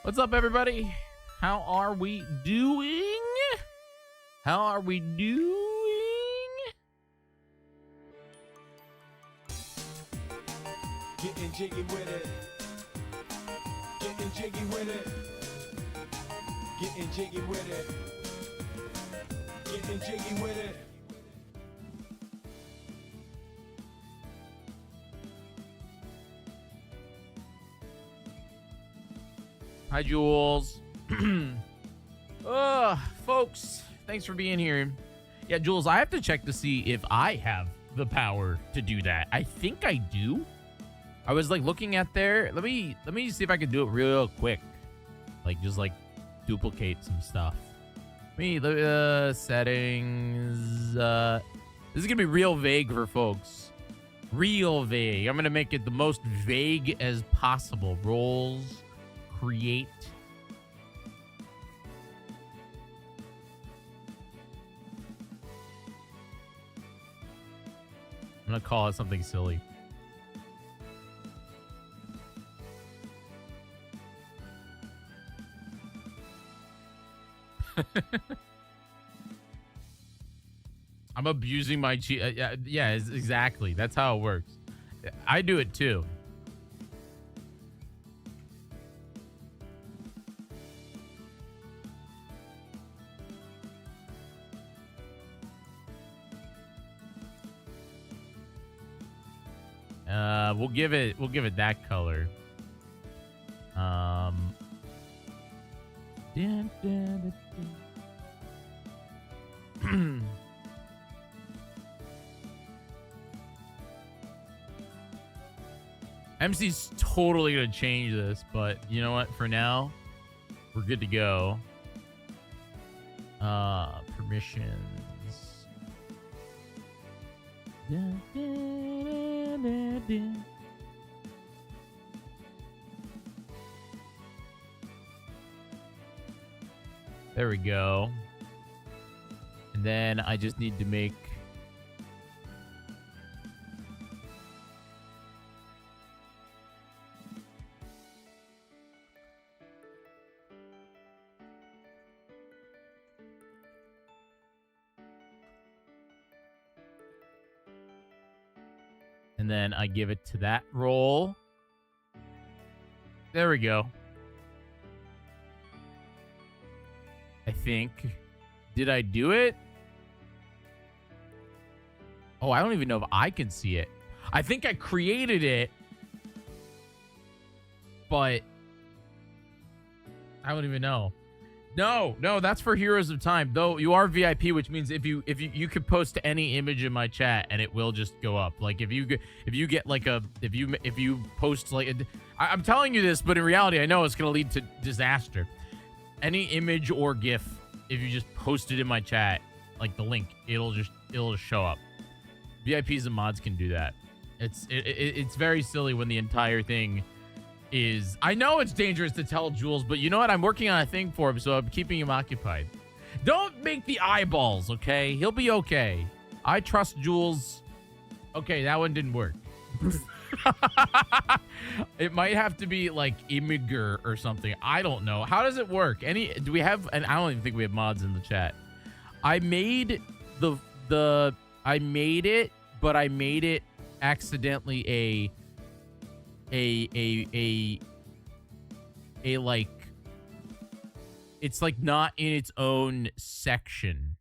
What's up, everybody? How are we doing? How are we doing? Getting jiggy with it. Getting jiggy with it. Getting jiggy with it. Getting jiggy with it. Hi, Jules. Folks, thanks for being here. Yeah, Jules, I have to check to see if I have the power to do that. I think I do. I was like looking at there. Let me see if I can do it real quick. Like just like duplicate some stuff. Let me look at settings. This is gonna be real vague for folks. Real vague. I'm gonna make it the most vague as possible. Roles. Create. I'm gonna call it something silly. I'm abusing my cheat. Yeah, exactly. That's how it works. I do it too. We'll give it that color. MC's totally gonna change this, but you know what? For now, we're good to go. Permissions. There we go. And then I just need to make and then I give it to that role. There we go. I think. Did I do it? Oh, I don't even know if I can see it. I think I created it, but I don't even know. No, that's for Heroes of Time. Though you are VIP, which means if you could post any image in my chat and it will just go up. Like if you get like if you post like I'm telling you this, but in reality I know it's gonna lead to disaster. Any image or GIF, if you just post it in my chat, like the link, it'll just show up. VIPs and mods can do that. It's very silly when the entire thing is. I know it's dangerous to tell Jules, but you know what? I'm working on a thing for him, so I'm keeping him occupied. Don't make the eyeballs, okay? He'll be okay. I trust Jules. Okay, that one didn't work. It might have to be like Imgur or something. I don't know. How does it work? Do we have? And I don't even think we have mods in the chat. I made I made it, but I made it accidentally a like, it's like not in its own section.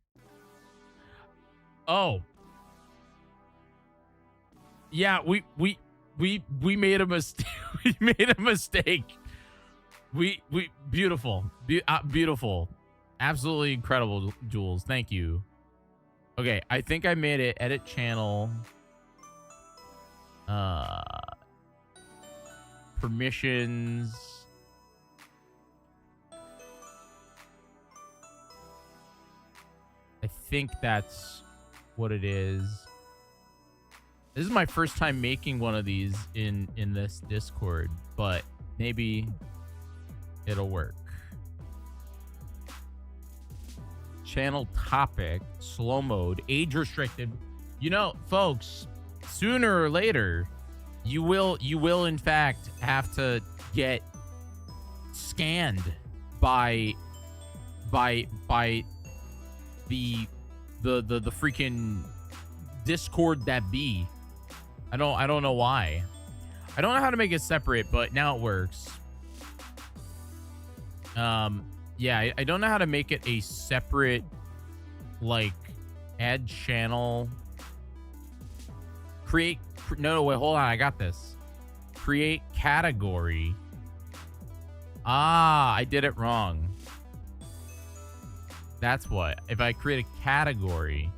Oh. Yeah, we made a mistake. We made a mistake. We beautiful. Beautiful. Absolutely incredible, Jules. Thank you. Okay, I think I made it. Edit channel. Permissions. I think that's what it is. This is my first time making one of these in this Discord, but maybe it'll work. Channel topic, slow mode, age restricted. You know, folks, sooner or later, you will in fact have to get scanned by the freaking Discord that be. I don't know why. I don't know how to make it separate, but now it works. Yeah, I don't know how to make it a separate, like, add channel. No, wait, hold on. I got this. Create category. Ah, I did it wrong. That's what. If I create a category.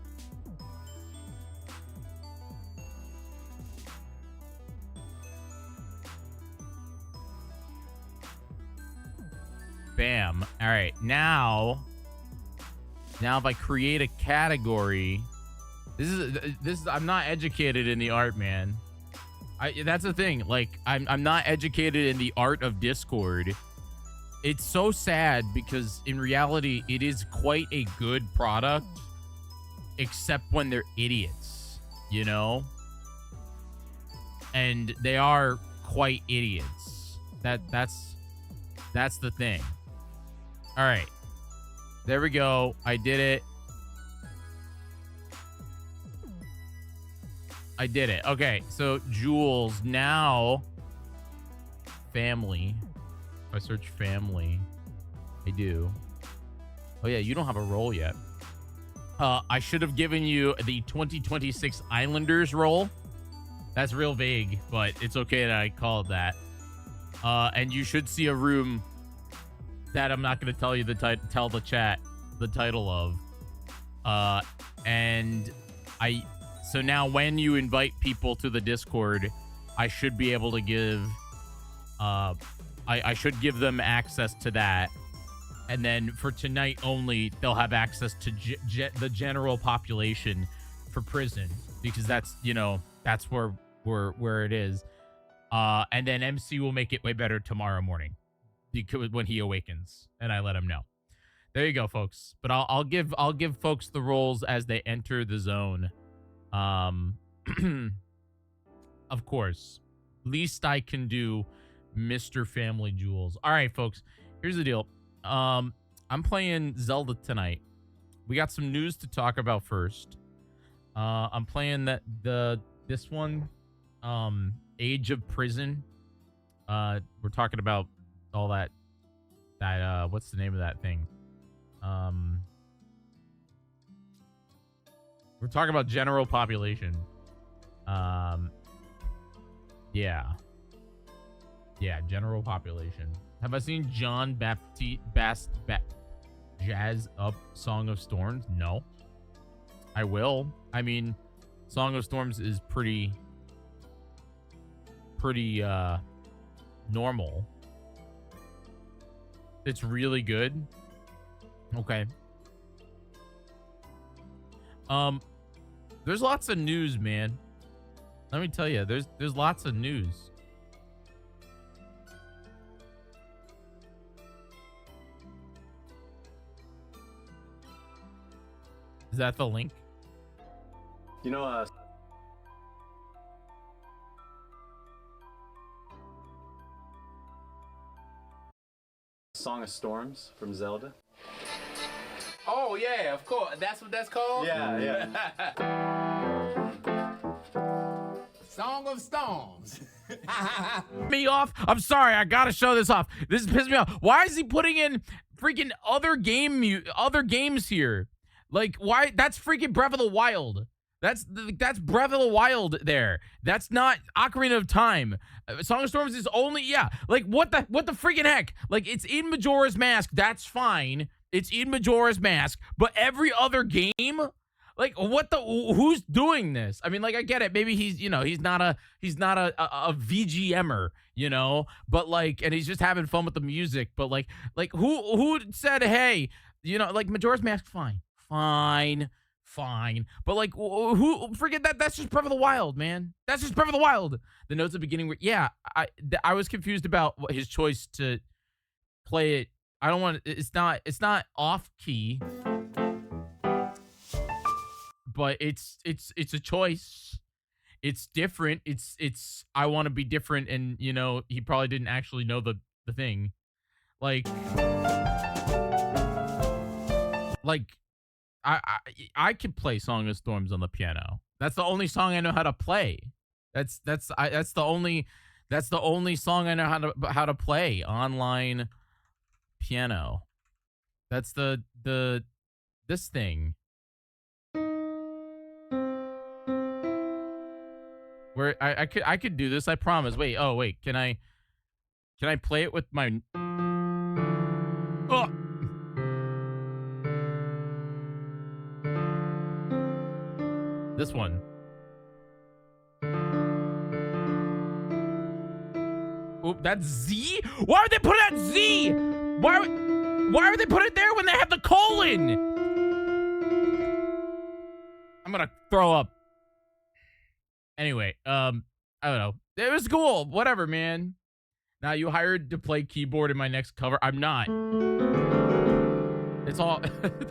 Bam. All right. Now if I create a category, this is I'm not educated in the art, man. That's the thing. Like, I'm not educated in the art of Discord. It's so sad because in reality, it is quite a good product, except when they're idiots, you know? And they are quite idiots. That's the thing. All right. There we go. I did it. I did it. Okay, so Jules, now family. If I search family, I do. Oh yeah, you don't have a role yet. I should have given you the 2026 Islanders role. That's real vague, but it's okay that I called that. And you should see a room that I'm not going to tell you tell the chat the title of. So now when you invite people to the Discord, I should be able to give, I should give them access to that. And then for tonight only, they'll have access to the general population for prison, because that's, you know, that's where it is. And then MC will make it way better tomorrow morning when he awakens, and I let him know. There you go, folks. But I'll give folks the roles as they enter the zone. Of course, least I can do, Mr. Family Jewels. All right, folks, here's the deal. I'm playing Zelda tonight. We got some news to talk about first. I'm playing this one, Age of Prison. We're talking about all that what's the name of that thing? We're talking about general population. Yeah, general population. Have I seen John jazz up Song of Storms? No. I will. I mean, Song of Storms is pretty normal. It's really good. Okay. There's lots of news, man. Let me tell you, there's lots of news. Is that the link? You know, Song of Storms from Zelda? Oh yeah, of course. That's what that's called? Yeah. Song of Storms. Me off. I'm sorry. I gotta show this off. This is pissing me off. Why is he putting in freaking other games here? Like, why? That's freaking Breath of the Wild. That's Breath of the Wild there. That's not Ocarina of Time. Song of Storms is only, yeah. Like, what the freaking heck? Like, it's in Majora's Mask. That's fine. It's in Majora's Mask. But every other game? Like, who's doing this? I mean, like, I get it. Maybe he's not a VGMer, you know? But, like, and he's just having fun with the music. But, like who said, hey, you know, like, Majora's Mask, fine. But, like, who forget that? That's just Breath of the Wild, man. That's just Breath of the Wild. The notes at the beginning were, yeah, I was confused about his choice to play it. I don't want it's not off key, but it's a choice. It's different. It's I want to be different, and, you know, he probably didn't actually know the thing. Like like I can play Song of Storms on the piano. That's the only song I know how to play. That's the only song I know how to play online piano. That's this thing where I could do this. I promise. Wait. Oh wait. Can I play it with my? Oh. This one. Oh, that's Z? Why would they put that Z? Why would they put it there when they have the colon? I'm gonna throw up. Anyway, I don't know. It was cool. Whatever, man. Now you hired to play keyboard in my next cover. I'm not. It's all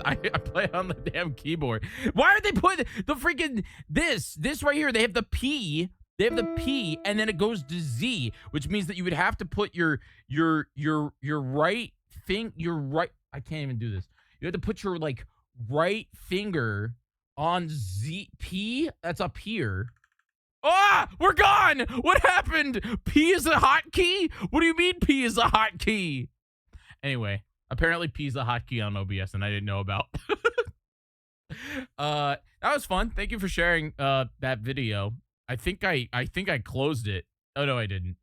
I play on the damn keyboard. Why are they putting the freaking this right here? They have the P. They have the P, and then it goes to Z, which means that you would have to put your right thing, I can't even do this. You have to put your like right finger on Z P. That's up here. Ah, we're gone. What happened? P is a hotkey? What do you mean P is a hotkey? Anyway, apparently P is a hotkey on OBS, and I didn't know about. That was fun. Thank you for sharing that video. I think I closed it. Oh no, I didn't.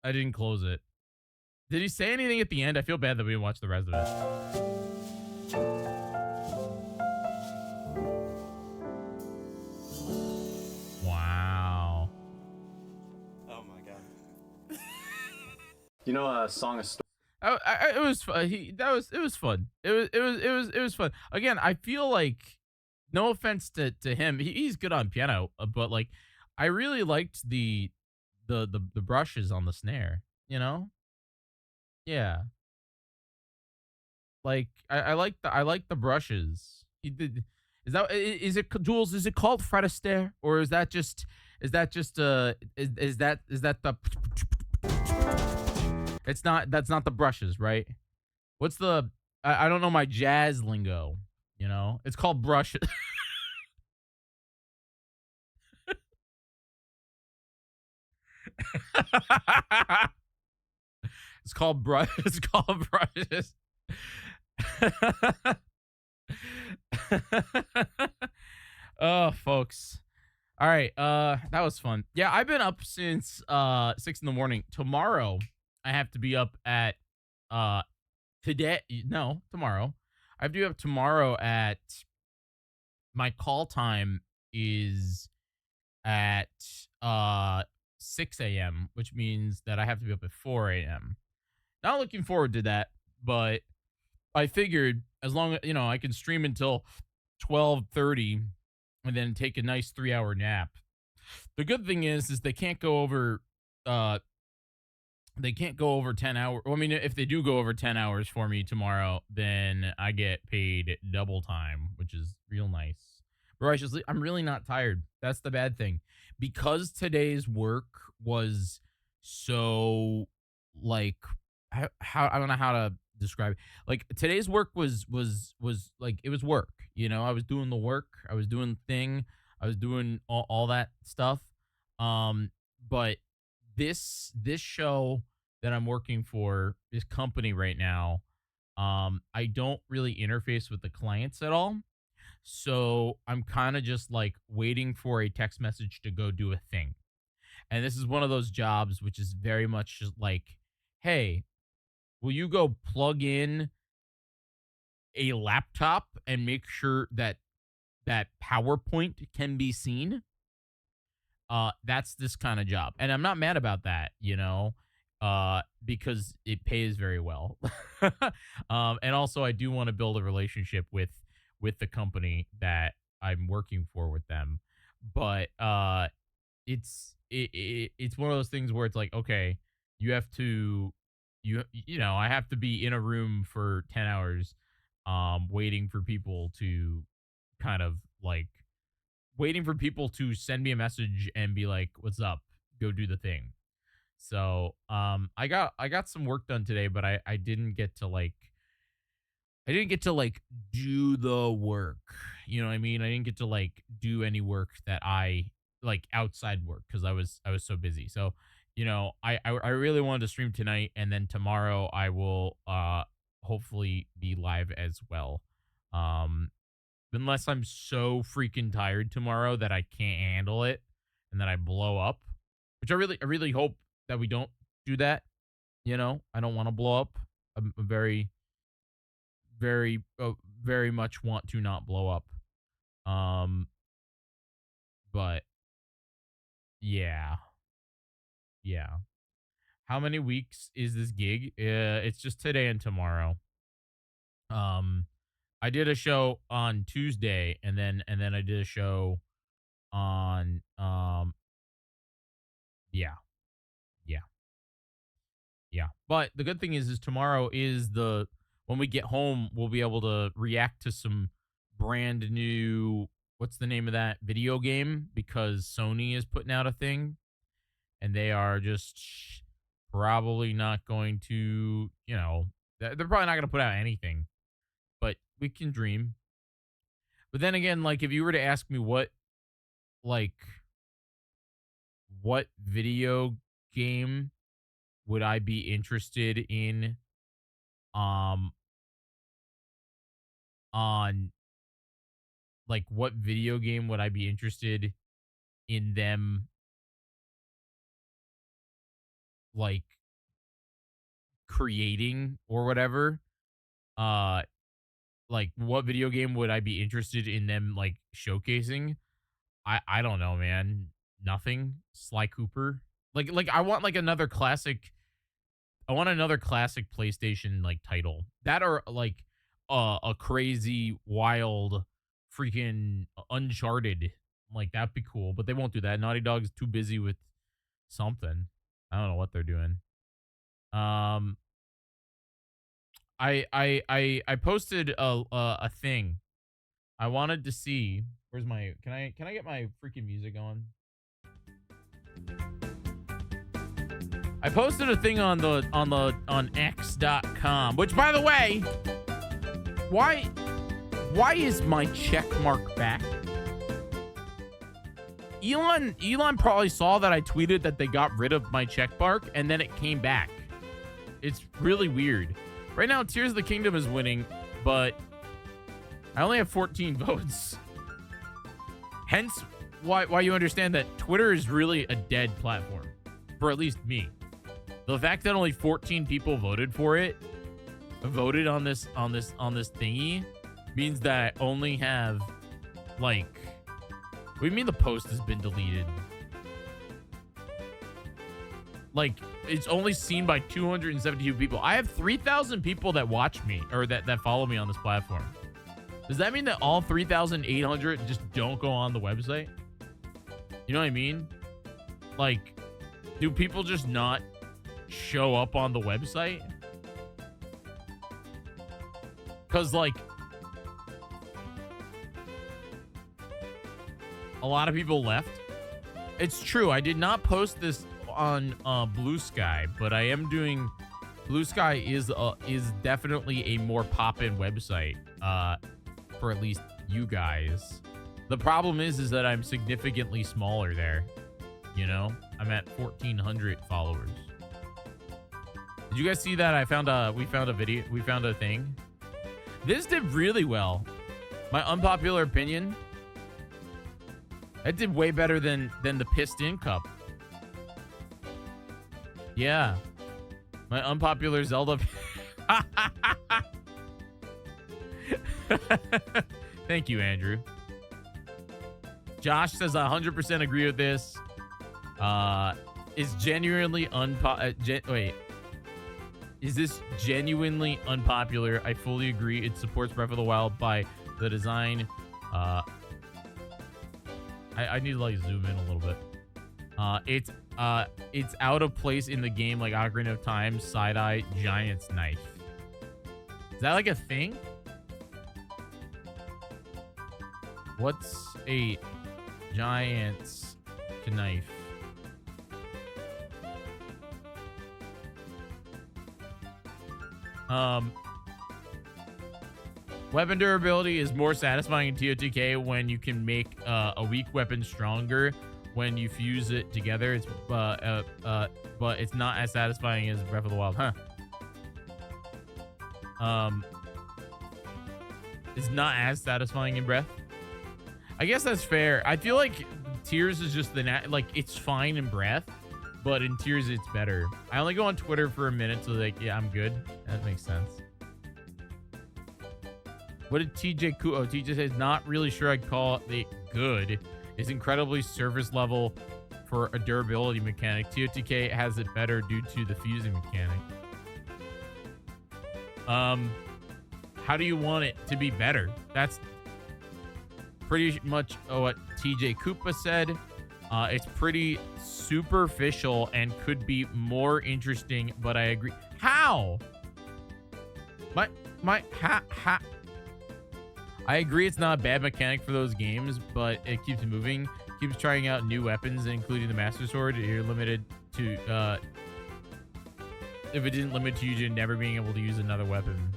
I didn't close it. Did he say anything at the end? I feel bad that we didn't watch the rest of it. Wow. Oh my god. You know, Song of Storms. It was it was fun. It was fun. Again, I feel like, no offense to him, he's good on piano, but like I really liked the brushes on the snare, you know? Yeah. Like I like the brushes. He did. Is it Jules? Is it called Fretastair, or is that just is that the? It's not. That's not the brushes, right? What's the? I don't know my jazz lingo. You know, it's called brushes. It's called brush. It's called brushes. Oh, folks. All right. That was fun. Yeah, I've been up since 6 in the morning. Tomorrow, I have to be up at tomorrow. I have to be up tomorrow at my call time is at 6 a.m., which means that I have to be up at 4 a.m. Not looking forward to that, but I figured as long as, I can stream until 12:30 and then take a nice 3-hour nap. The good thing is they can't go over 10 hours. Well, I mean, if they do go over 10 hours for me tomorrow, then I get paid double time, which is real nice. But righteously, I'm really not tired. That's the bad thing. Because today's work was so, like, how I don't know how to describe it. Like, today's work was like, it was work. I was doing the work. I was doing the thing. I was doing all that stuff. But this show that I'm working for, this company right now, I don't really interface with the clients at all. So I'm kind of just like waiting for a text message to go do a thing. And this is one of those jobs which is very much just like, hey, will you go plug in a laptop and make sure that PowerPoint can be seen? That's this kind of job. And I'm not mad about that, because it pays very well. And also I do want to build a relationship with the company that I'm working for with them. But it's one of those things where it's like, okay, you have to I have to be in a room for 10 hours waiting for people to kind of like waiting for people to send me a message and be like, what's up? Go do the thing. So, I got some work done today, but I didn't get to do the work. You know what I mean? I didn't get to do any work that I like outside work because I was so busy. So, I really wanted to stream tonight, and then tomorrow I will hopefully be live as well. Um unless I'm so freaking tired tomorrow that I can't handle it and that I blow up, which I really hope that we don't do that. I don't want to blow up. I'm very much want to not blow up. Um, but yeah, yeah. How many weeks is this gig? It's just today and tomorrow. Um, I did a show on Tuesday, and then I did a show on yeah, yeah, yeah. But the good thing is tomorrow is the when we get home, we'll be able to react to some brand new, what's the name of that video game? Because Sony is putting out a thing, and they are just probably not going to, they're probably not going to put out anything, but we can dream. But then again, like if you were to ask me like, what video game would I be interested in, um, on like what video game would I be interested in them like creating or whatever? Uh, like what video game would I be interested in them like showcasing? I don't know, man. Nothing. Sly Cooper. Like I want like another classic. I want another classic PlayStation like title. That or like a crazy wild freaking Uncharted. Like that'd be cool, but they won't do that. Naughty Dog's too busy with something. I don't know what they're doing. Um I posted a thing. I wanted to see. Where's my can I get my freaking music on? I posted a thing on X.com, which by the way, why is my check mark back? Elon probably saw that I tweeted that they got rid of my check mark and then it came back. It's really weird. Right now, Tears of the Kingdom is winning, but I only have 14 votes. Hence, why you understand that Twitter is really a dead platform, for at least me. The fact that only 14 people voted for it, voted on this thingy, means that I only have like. What do you mean the post has been deleted? Like, it's only seen by 272 people. I have 3,000 people that watch me or that follow me on this platform. Does that mean that all 3,800 just don't go on the website? You know what I mean? Like, do people just not show up on the website? Because, like, a lot of people left. It's true. I did not post this on Blue Sky, but I am doing. Blue Sky is definitely a more pop-in website for at least you guys. The problem is that I'm significantly smaller there. You know, I'm at 1,400 followers. Did you guys see that? We found a thing. This did really well. My unpopular opinion. That did way better than the Pissed In Cup. Yeah. My unpopular Zelda. Thank you, Andrew. Josh says I 100% agree with this. Is genuinely wait. Is this genuinely unpopular? I fully agree. It supports Breath of the Wild by the design. I need to like zoom in a little bit. It's out of place in the game like Ocarina of Time side-eye giant's knife. Is that like a thing? What's a giant's knife? Weapon durability is more satisfying in TOTK when you can make a weak weapon stronger when you fuse it together. It's but it's not as satisfying as Breath of the Wild, huh? It's not as satisfying in Breath. I guess that's fair. I feel like Tears is just like it's fine in Breath, but in Tears it's better. I only go on Twitter for a minute, so like, yeah, I'm good. That makes sense. What did TJ Oh, TJ says, not really sure I'd call it good. It's incredibly surface level for a durability mechanic. TOTK has it better due to the fusing mechanic. How do you want it to be better? That's pretty much what TJ Koopa said. It's pretty superficial and could be more interesting, but I agree. How? I agree it's not a bad mechanic for those games, but it keeps moving, keeps trying out new weapons, including the Master Sword. You're limited to, if it didn't limit you to never being able to use another weapon.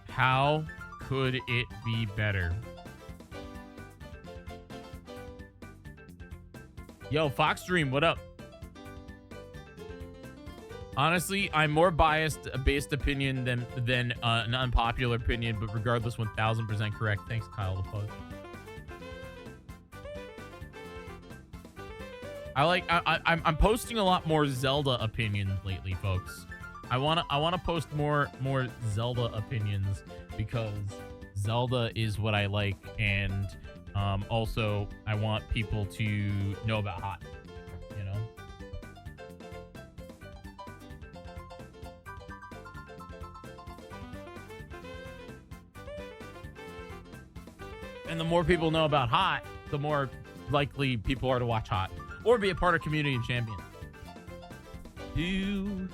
How could it be better? Yo, Fox Dream, what up? Honestly, I'm more biased based opinion than an unpopular opinion, but regardless, 1000% correct. Thanks, Kyle the Pug. I'm posting a lot more Zelda opinions lately, folks. I wanna post more Zelda opinions because Zelda is what I like, and also I want people to know about Hot. You know. And the more people know about Hot, the more likely people are to watch Hot or be a part of Community of Champions. Did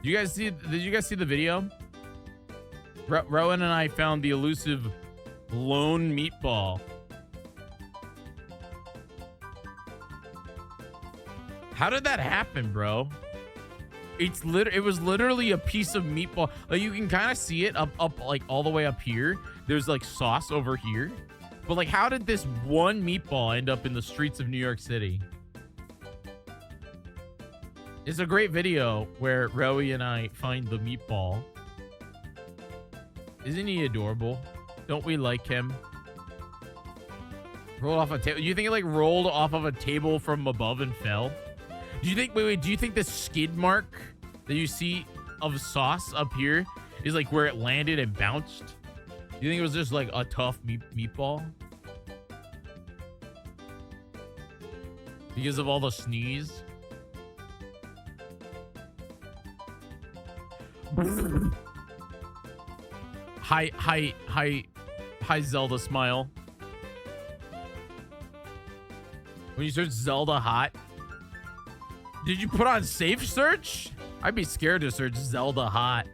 you guys see the video? Rowan and I found the elusive lone meatball. How did that happen, bro? It was literally a piece of meatball. Like, you can kind of see it up like all the way up here. There's like sauce over here. But like, how did this one meatball end up in the streets of New York City? It's a great video where Rowie and I find the meatball. Isn't he adorable? Don't we like him? Rolled off a table. You think it like rolled off of a table from above and fell? Do you think, wait, do you think the skid mark that you see of sauce up here is like where it landed and bounced? Do you think it was just like a tough meatball? Because of all the sneeze? Hi Zelda smile. When you search Zelda Hot, did you put on safe search? I'd be scared to search Zelda Hot.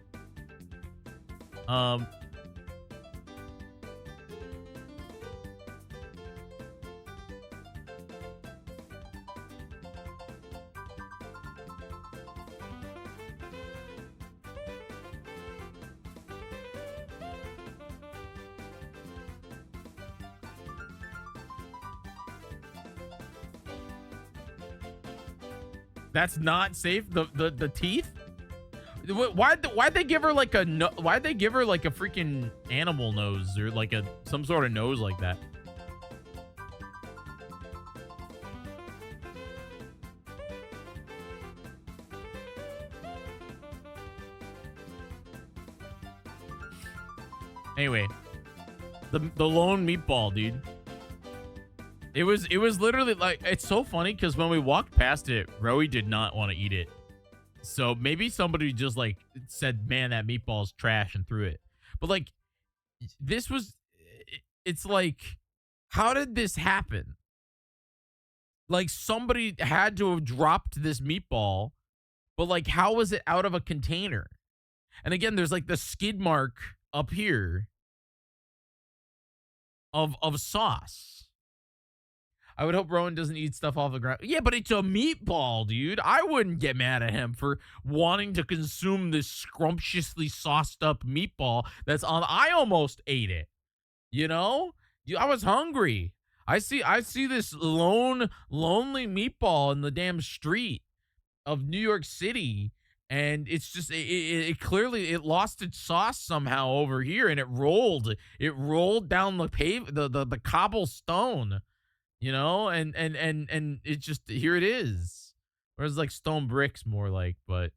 That's not safe. The teeth. Why'd they give her like a why'd they give her like a freaking animal nose or like some sort of nose like that? Anyway, the lone meatball, dude. It was literally like, it's so funny because when we walked past it, Rowie did not want to eat it. So maybe somebody just like said, man, that meatball's trash, and threw it. But like, it's like, how did this happen? Like, somebody had to have dropped this meatball, but like, how was it out of a container? And again, there's like the skid mark up here of sauce. I would hope Rowan doesn't eat stuff off the ground. Yeah, but it's a meatball, dude. I wouldn't get mad at him for wanting to consume this scrumptiously sauced up meatball that's on. I almost ate it. You know? I was hungry. I see this lonely meatball in the damn street of New York City, and it's just it clearly it lost its sauce somehow over here, and it rolled down the cobblestone, you know, and it just here it is. Whereas like stone bricks more like, but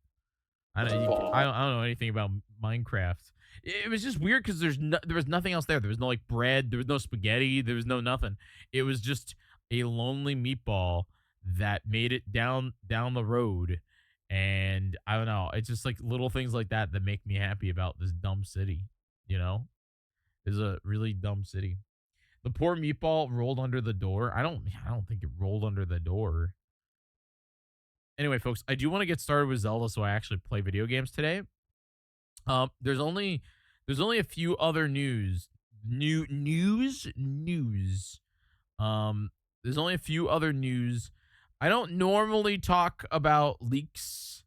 I don't know anything about Minecraft. It was just weird because there was nothing else there. There was no like bread, there was no spaghetti, there was no nothing. It was just a lonely meatball that made it down the road. And I don't know, it's just like little things like that that make me happy about this dumb city, you know? It's a really dumb city. The poor meatball rolled under the door. I don't think it rolled under the door. Anyway, folks, I do want to get started with Zelda so I actually play video games today. There's only a few other news. There's only a few other news. I don't normally talk about leaks.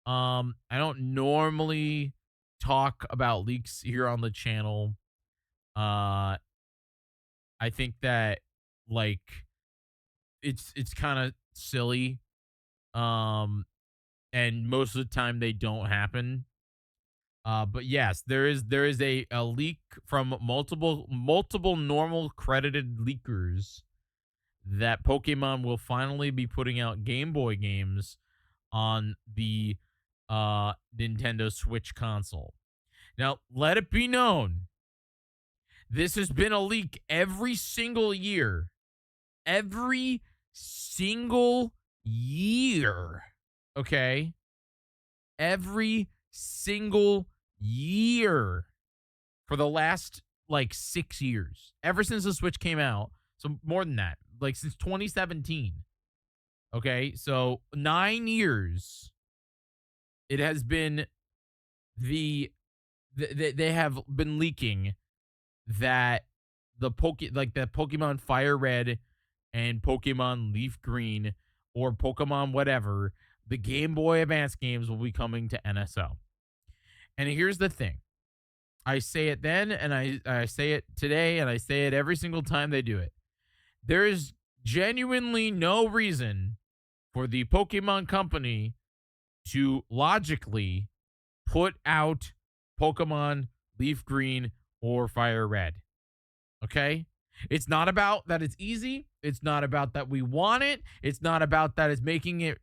I don't normally talk about leaks here on the channel. I think that like it's kind of silly. And most of the time they don't happen. But yes, there is a leak from multiple normal credited leakers that Pokemon will finally be putting out Game Boy games on the Nintendo Switch console. Now, let it be known, this has been a leak every single year. Every single year. Okay? Every single year for the last like 6 years, ever since the Switch came out. So more than that, like since 2017. Okay, so 9 years it has been they have been leaking that the Pokemon Fire Red and Pokemon Leaf Green or Pokemon whatever, the Game Boy Advance games will be coming to NSO. And here's the thing. I say it then, and I say it today, and I say it every single time they do it. There is genuinely no reason for the Pokemon Company to logically put out Pokemon Leaf Green or Fire Red. Okay? It's not about that it's easy. It's not about that we want it. It's not about that it's making it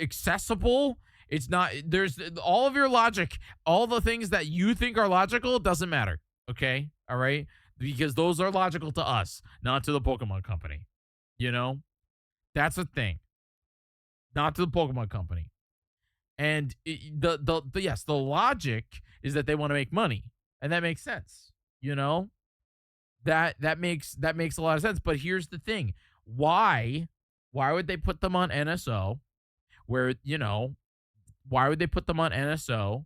accessible. It's not, there's all of your logic, all the things that you think are logical doesn't matter. Okay? All right? Because those are logical to us, not to the Pokemon Company. You know? That's the thing. Not to the Pokemon Company. And yes, the logic is that they want to make money. And that makes sense. You know? That makes a lot of sense. But here's the thing. Why would they put them on NSO where, you know, why would they put them on NSO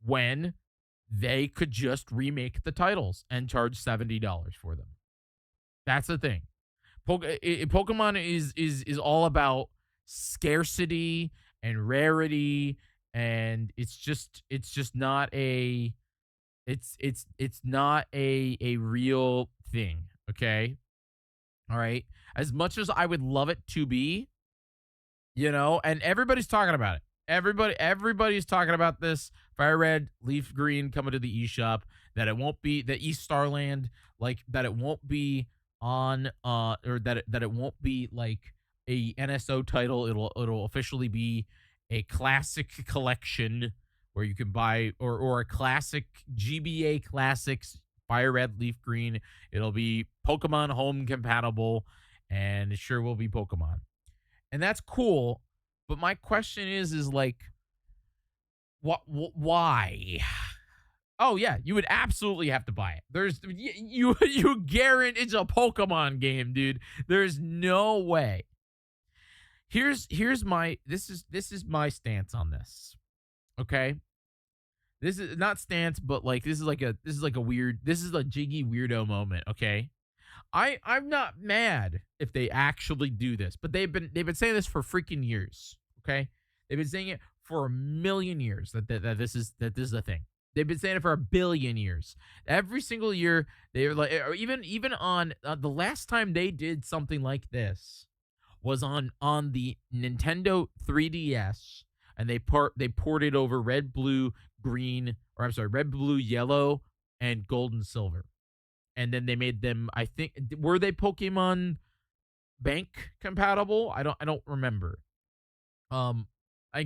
when they could just remake the titles and charge $70 for them? That's the thing. Pokemon is all about scarcity and rarity, and it's not a not a real thing. Okay, all right. As much as I would love it to be, you know, and everybody's talking about it. Everybody's talking about this Fire Red, Leaf Green coming to the eShop, that it won't be the East Starland, like that it won't be on or that it won't be like a NSO title. It'll officially be a classic collection where you can buy or a classic GBA Classics Fire Red, Leaf Green. It'll be Pokemon Home compatible, and it sure will be Pokemon. And that's cool. But my question is like, why? Oh yeah, you would absolutely have to buy it. There's you guarantee it's a Pokemon game, dude. There's no way. Here's my this is my stance on this. Okay, this is not stance, but like this is like a weird, this is a Jyggy weirdo moment. Okay, I'm not mad if they actually do this, but they've been saying this for freaking years. Okay, they've been saying it for a million years that this is a thing. They've been saying it for a billion years. Every single year, they're like, or even on the last time they did something like this was on the Nintendo 3DS, and they ported over red, blue, green, or I'm sorry, red, blue, yellow, and gold and silver. And then they made them, I think, were they Pokemon Bank compatible? I don't remember. And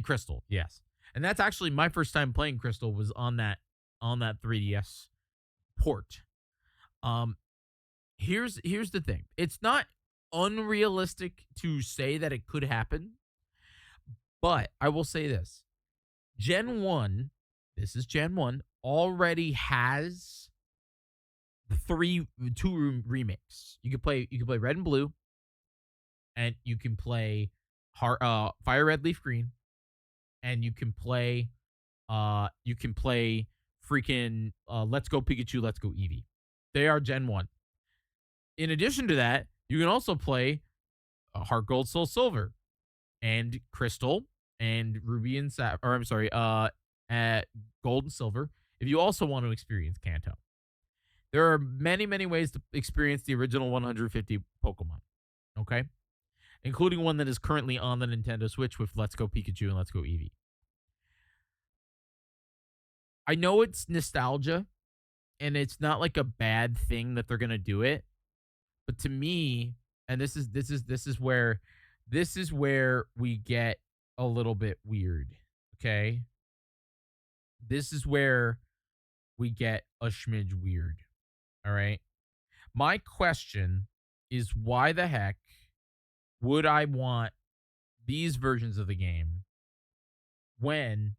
Crystal, yes. And that's actually my first time playing Crystal was on that 3DS port. Here's the thing. It's not unrealistic to say that it could happen, but I will say this. Gen 1, this is Gen 1, already has two remakes. You can play Red and Blue, and you can play Fire Red Leaf Green, and you can play freaking Let's Go Pikachu, Let's Go Eevee. They are Gen 1. In addition to that, you can also play Heart Gold, Soul Silver, and Crystal, and Ruby and Gold and Silver, if you also want to experience Kanto. There are many, many ways to experience the original 150 Pokemon, okay? Including one that is currently on the Nintendo Switch with Let's Go Pikachu and Let's Go Eevee. I know it's nostalgia, and it's not like a bad thing that they're gonna do it, but to me, and this is where we get a little bit weird, okay? This is where we get a smidge weird, all right? My question is, why the heck would I want these versions of the game when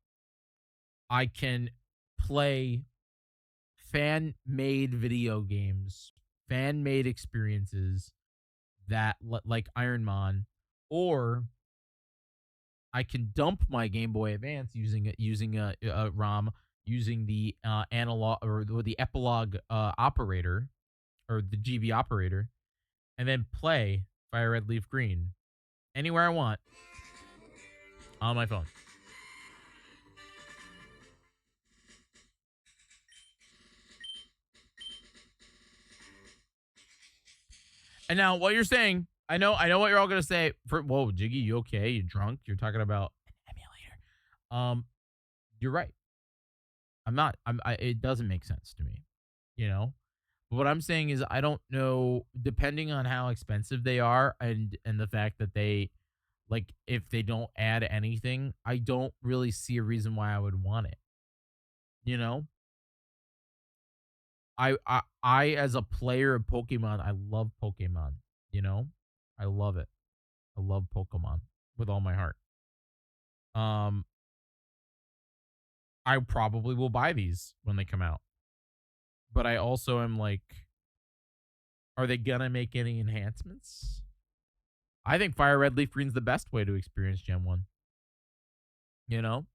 I can play fan-made video games, fan-made experiences that like Ironmon, or I can dump my Game Boy Advance using a ROM, using the analog or the epilogue operator, or the GB operator, and then play Fire Red Leaf Green anywhere I want on my phone. And now, what you're saying, I know what you're all gonna say. Whoa, Jyggy, you okay? You drunk? You're talking about an emulator. You're right. I'm not. It doesn't make sense to me, you know. But what I'm saying is, I don't know. Depending on how expensive they are, and the fact that they, like, if they don't add anything, I don't really see a reason why I would want it. You know. I as a player of Pokemon, I love Pokemon, you know? I love it. I love Pokemon with all my heart. I probably will buy these when they come out. But I also am like, are they gonna make any enhancements? I think Fire Red Leaf Green's the best way to experience Gen 1. You know?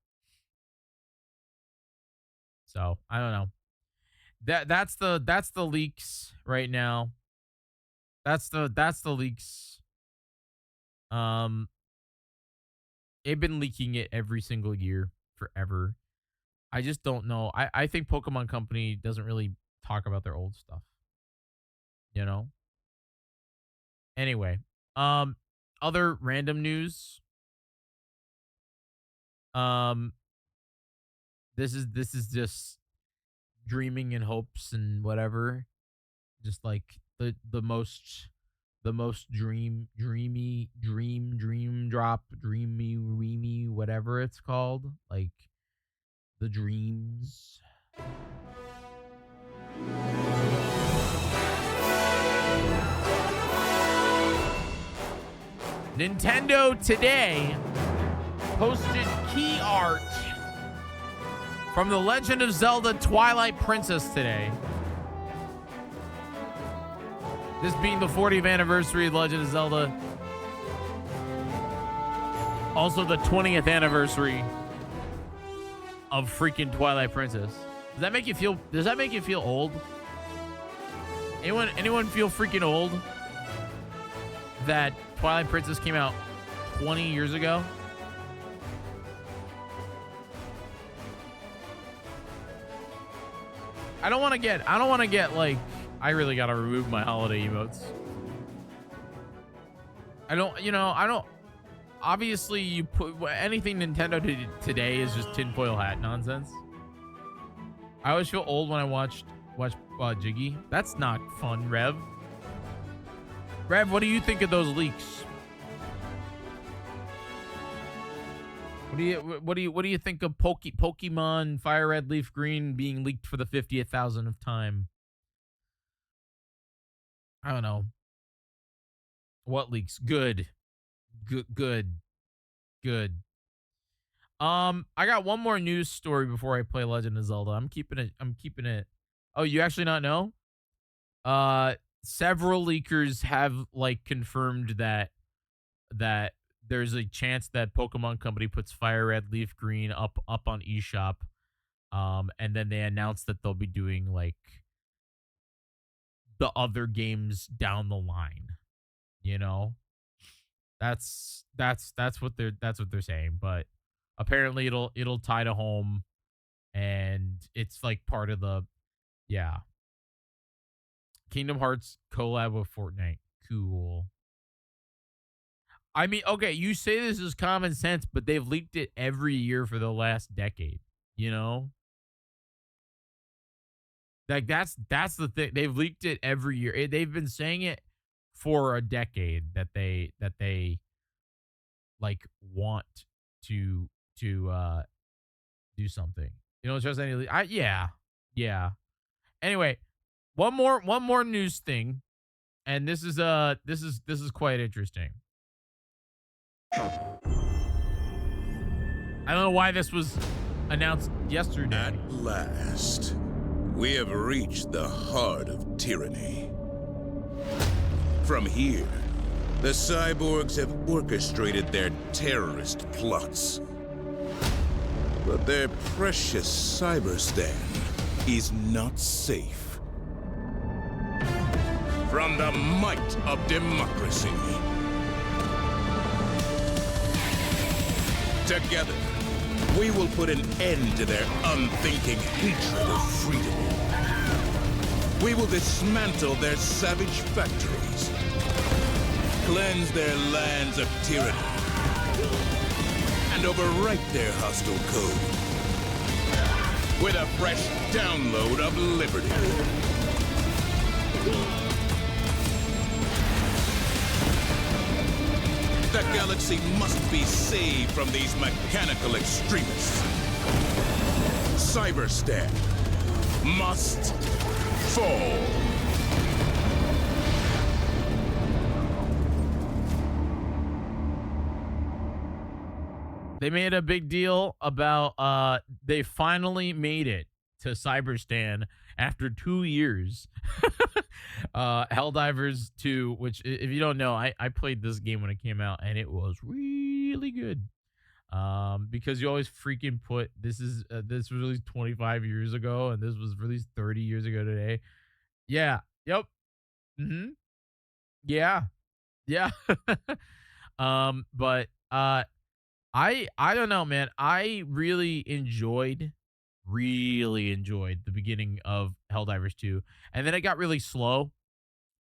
So, I don't know. That's the leaks right now. That's the leaks. They've been leaking it every single year forever. I just don't know. I think Pokemon Company doesn't really talk about their old stuff. You know? Anyway, other random news. This is just dreaming and hopes and whatever, just like the most dream drop, dreamy whatever it's called, like the dreams. Nintendo today posted key art from The Legend of Zelda Twilight Princess today. This being the 40th anniversary of Legend of Zelda. Also the 20th anniversary of freaking Twilight Princess. Does that make you feel old? Anyone feel freaking old? That Twilight Princess came out 20 years ago? I don't want to get like, I really got to remove my holiday emotes. I don't, obviously you put anything Nintendo did today is just tinfoil hat nonsense. I always feel old when I watch Jyggy. That's not fun, Rev. Rev, what do you think of those leaks? What do you think of Pokemon Fire Red Leaf Green being leaked for the 50,000th time? I don't know. What leaks? Good. I got one more news story before I play Legend of Zelda. I'm keeping it. Oh, you actually not know? Several leakers have like confirmed that there's a chance that Pokemon Company puts Fire Red Leaf Green up on eShop. And then they announced that they'll be doing like the other games down the line. You know? That's what they're saying, but apparently it'll tie to home, and it's like part of the Kingdom Hearts collab with Fortnite. Cool. I mean, okay, you say this is common sense, but they've leaked it every year for the last decade, you know? Like that's the thing. They've leaked it every year. They've been saying it for a decade that they like want to do something. You don't trust any yeah. Anyway, one more news thing, and this is quite interesting. I don't know why this was announced yesterday. At last, we have reached the heart of tyranny. From here, the cyborgs have orchestrated their terrorist plots. But their precious Cyberstan is not safe. From the might of democracy. Together, we will put an end to their unthinking hatred of freedom. We will dismantle their savage factories, cleanse their lands of tyranny, and overwrite their hostile code with a fresh download of liberty. The galaxy must be saved from these mechanical extremists. Cyberstan must fall. They made a big deal about they finally made it to Cyberstan after 2 years. Helldivers 2, which if you don't know, I played this game when it came out and it was really good. Because you always freaking put this was released 25 years ago and this was released 30 years ago today. Yeah. Yep. Yeah. Yeah. But I don't know, man. I really enjoyed the beginning of Helldivers 2. And then it got really slow.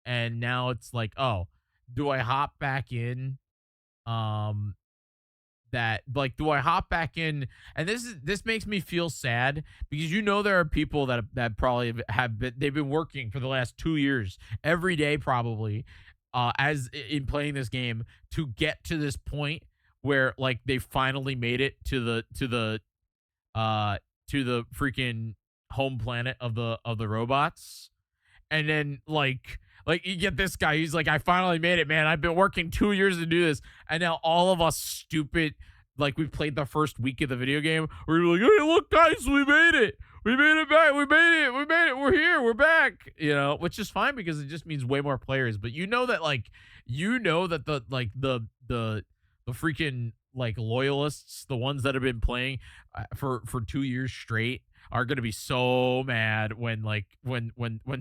And now it's like, oh, do I hop back in? Do I hop back in? And this makes me feel sad because there are people that probably they've been working for the last 2 years every day probably as in playing this game to get to this point where like they finally made it to the freaking home planet of the robots. And then like you get this guy, he's like, I finally made it, man. I've been working 2 years to do this. And now all of us stupid, like we played the first week of the video game, we're like, hey, look guys, we made it. We made it back. We made it. We're here. We're back. Which is fine because it just means way more players. But that the freaking like loyalists, the ones that have been playing for 2 years straight, are gonna be so mad when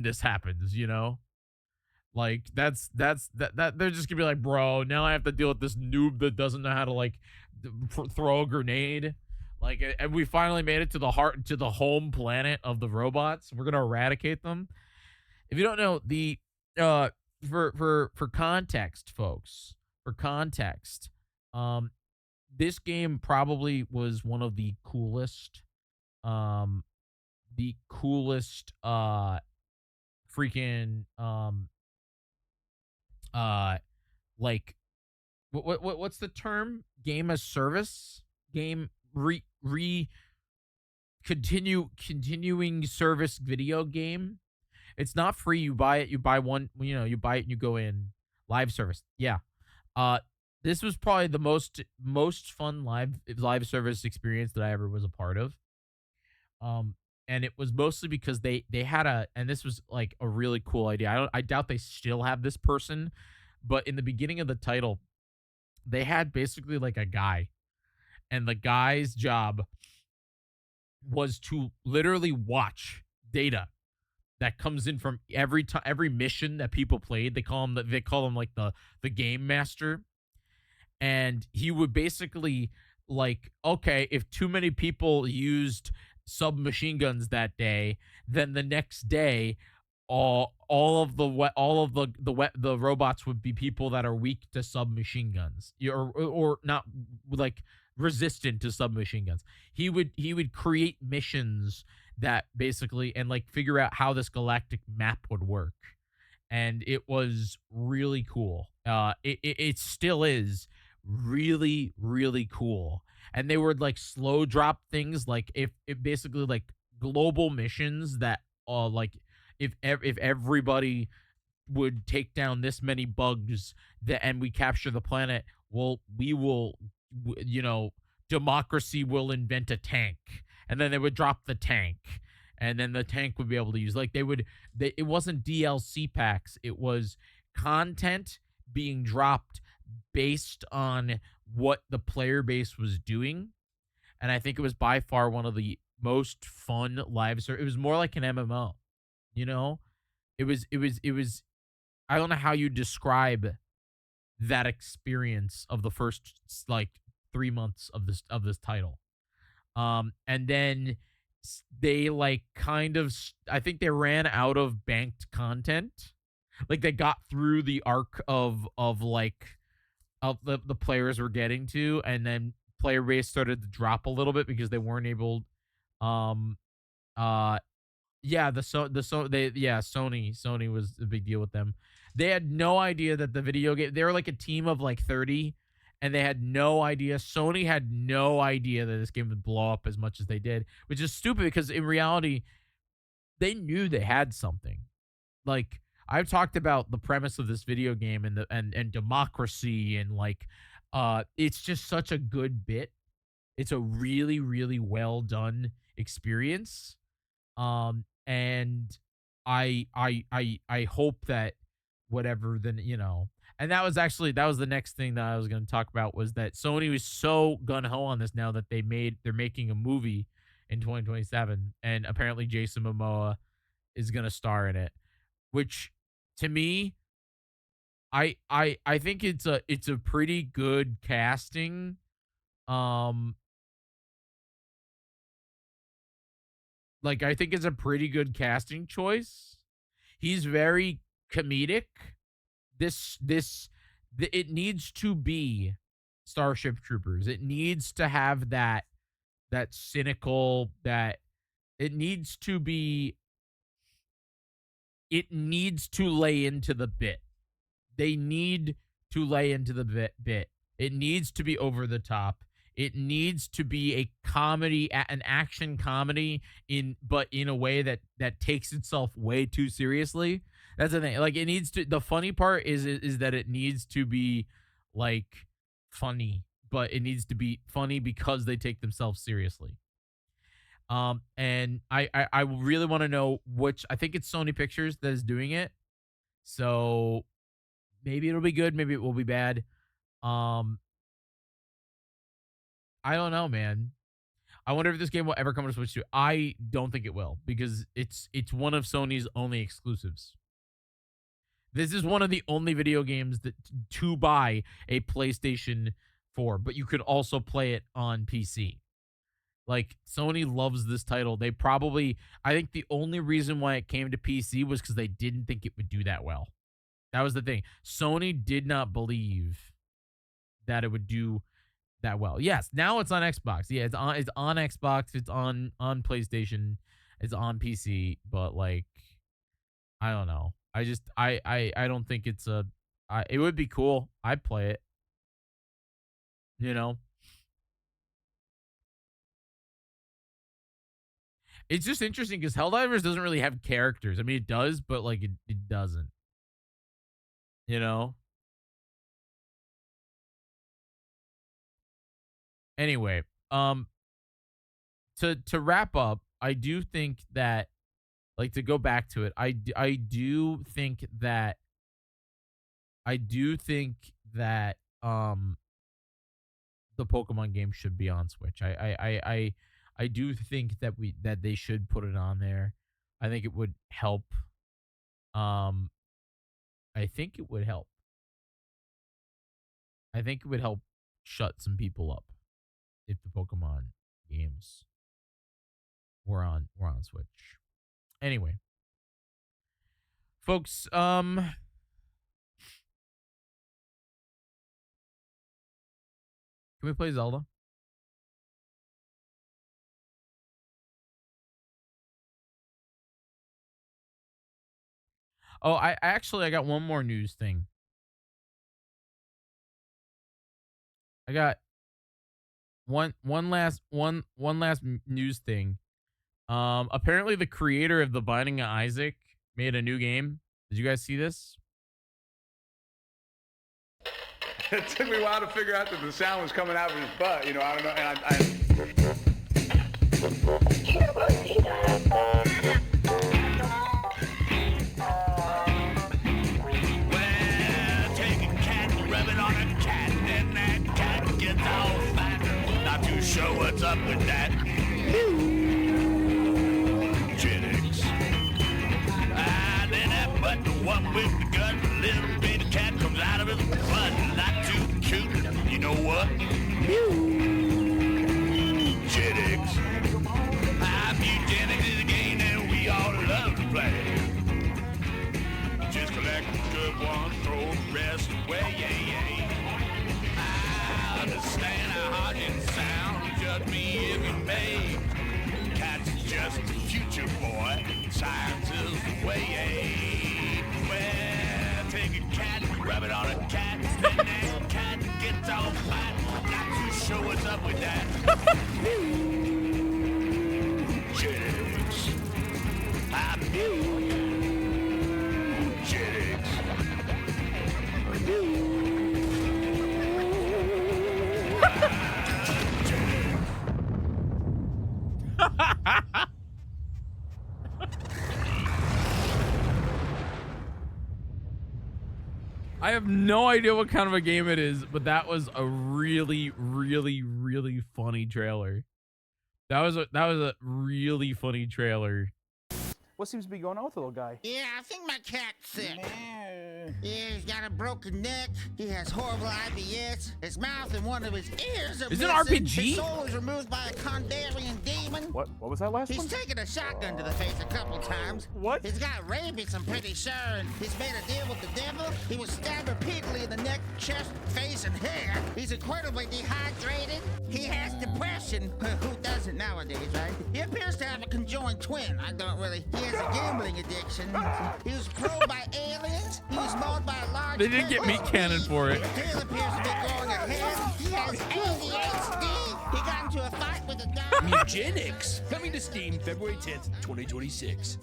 this happens. Like that they're just gonna be like, bro, now I have to deal with this noob that doesn't know how to like throw a grenade. Like, and we finally made it to the home planet of the robots. We're gonna eradicate them. If you don't know, the for context, folks, for context, this game probably was one of um the coolest freaking uh like what's the term? Game as service? Game re continuing service video game. It's not free. You buy it, you buy one, you buy it and you go in. Live service. Yeah. Uh this was probably the most fun live service experience that I ever was a part of. And it was mostly because they had and this was like a really cool idea. I doubt they still have this person, but in the beginning of the title, they had basically like a guy, and the guy's job was to literally watch data that comes in from every mission that people played. They call him like the game master, and he would basically like, okay, if too many people used submachine guns that day, then the next day all of the robots would be people that are weak to submachine guns, or not, like, resistant to submachine guns. He would create missions that basically, and like figure out how this galactic map would work, and it was really cool. It still is really, really cool. And they would like slow drop things, like if basically like global missions that like if everybody would take down this many bugs and we capture the planet, well, we will, democracy will invent a tank, and then they would drop the tank, and then the tank would be able to use, like, it wasn't DLC packs, it was content being dropped based on what the player base was doing. And I think it was by far one of the most fun live service. It was more like an MMO, you know? It was I don't know how you describe that experience of the first like 3 months of this title. And then they like kind of I think they ran out of banked content. Like they got through the arc of the players were getting to, and then player base started to drop a little bit because they weren't able um yeah, Sony was a big deal with them. They had no idea that the video game, they were like a team of like 30, and they had no idea. Sony had no idea that this game would blow up as much as they did, which is stupid because in reality they knew they had something. Like, I've talked about the premise of this video game and democracy, and like it's just such a good bit. It's a really, really well done experience. And I hope that whatever, then, and that was the next thing that I was going to talk about, was that Sony was so gung-ho on this now that they're making a movie in 2027, and apparently Jason Momoa is going to star in it, which to me, I think it's a pretty good casting. Like, I think it's a pretty good casting choice. He's very comedic. It needs to be Starship Troopers. It needs to have that cynical, that it needs to lay into the bit. They need to lay into the bit. It needs to be over the top. It needs to be a comedy, an action comedy, but in a way that takes itself way too seriously. That's the thing. Like, it needs to. The funny part is that it needs to be like funny, but it needs to be funny because they take themselves seriously. And I really want to know which. I think it's Sony Pictures that is doing it. So maybe it'll be good. Maybe it will be bad. I don't know, man. I wonder if this game will ever come to Switch 2. I don't think it will, because it's one of Sony's only exclusives. This is one of the only video games that to buy a PlayStation 4, but you could also play it on PC. Like, Sony loves this title. They probably, I think the only reason why it came to PC was because they didn't think it would do that well. That was the thing. Sony did not believe that it would do that well. Yes, now it's on Xbox. Yeah, it's on Xbox. It's on PlayStation. It's on PC. But like, I don't know. I don't think it's a. It would be cool. I'd play it. You know. It's just interesting because Helldivers doesn't really have characters. I mean, it does, but like it doesn't. You know. Anyway, to wrap up, I do think that, like, to go back to it, I do think that the Pokemon game should be on Switch. I do think that they should put it on there. I think it would help. I think it would help. I think it would help shut some people up if the Pokemon games were on Switch. Anyway, folks, can we play Zelda? Oh, I got one more news thing. I got one last news thing. Apparently the creator of The Binding of Isaac made a new game. Did you guys see this? It took me a while to figure out that the sound was coming out of his butt. You know, I don't know. And Well, take a cat, rub it on a cat, and that cat gets all fat. Not too sure what's up with that. Genetics. Then that butt, the one with the gut, the little baby cat comes out of his butt. Not too cute. You know what? Genetics. Eugenics is a game that we all love to play. Just collect the good ones, throw the rest away, I understand how hard it sounds, judge me if you may. Cat's just the future, boy, science is the way, Well, take a cat, rub it on a cat, then that cat gets all fat. Not too sure what's up with that. Genetics. I'm Genetics. I have no idea what kind of a game it is, but that was a really, really, really funny trailer. That was a really funny trailer. What seems to be going on with the little guy? Yeah, I think my cat's sick. Yeah, he's got a broken neck. He has horrible IBS. His mouth and one of his ears are Is it missing. RPG? His soul was removed by a Kandarian demon. What was that last He's one? taken a shotgun to the face a couple times. What? He's got rabies, I'm pretty sure, and he's made a deal with the devil. He was stabbed repeatedly in the neck, chest, face, and hair. He's incredibly dehydrated. He has depression. Who doesn't nowadays, right? He appears to have a conjoined twin. He has a gambling addiction. He was probed by aliens. He was mauled by a large They didn't get meat cannon for it. His tail appears to be growing ahead. He has ADHD. He got into a fight with a dog. Eugenics, coming to Steam February 10th, 2026.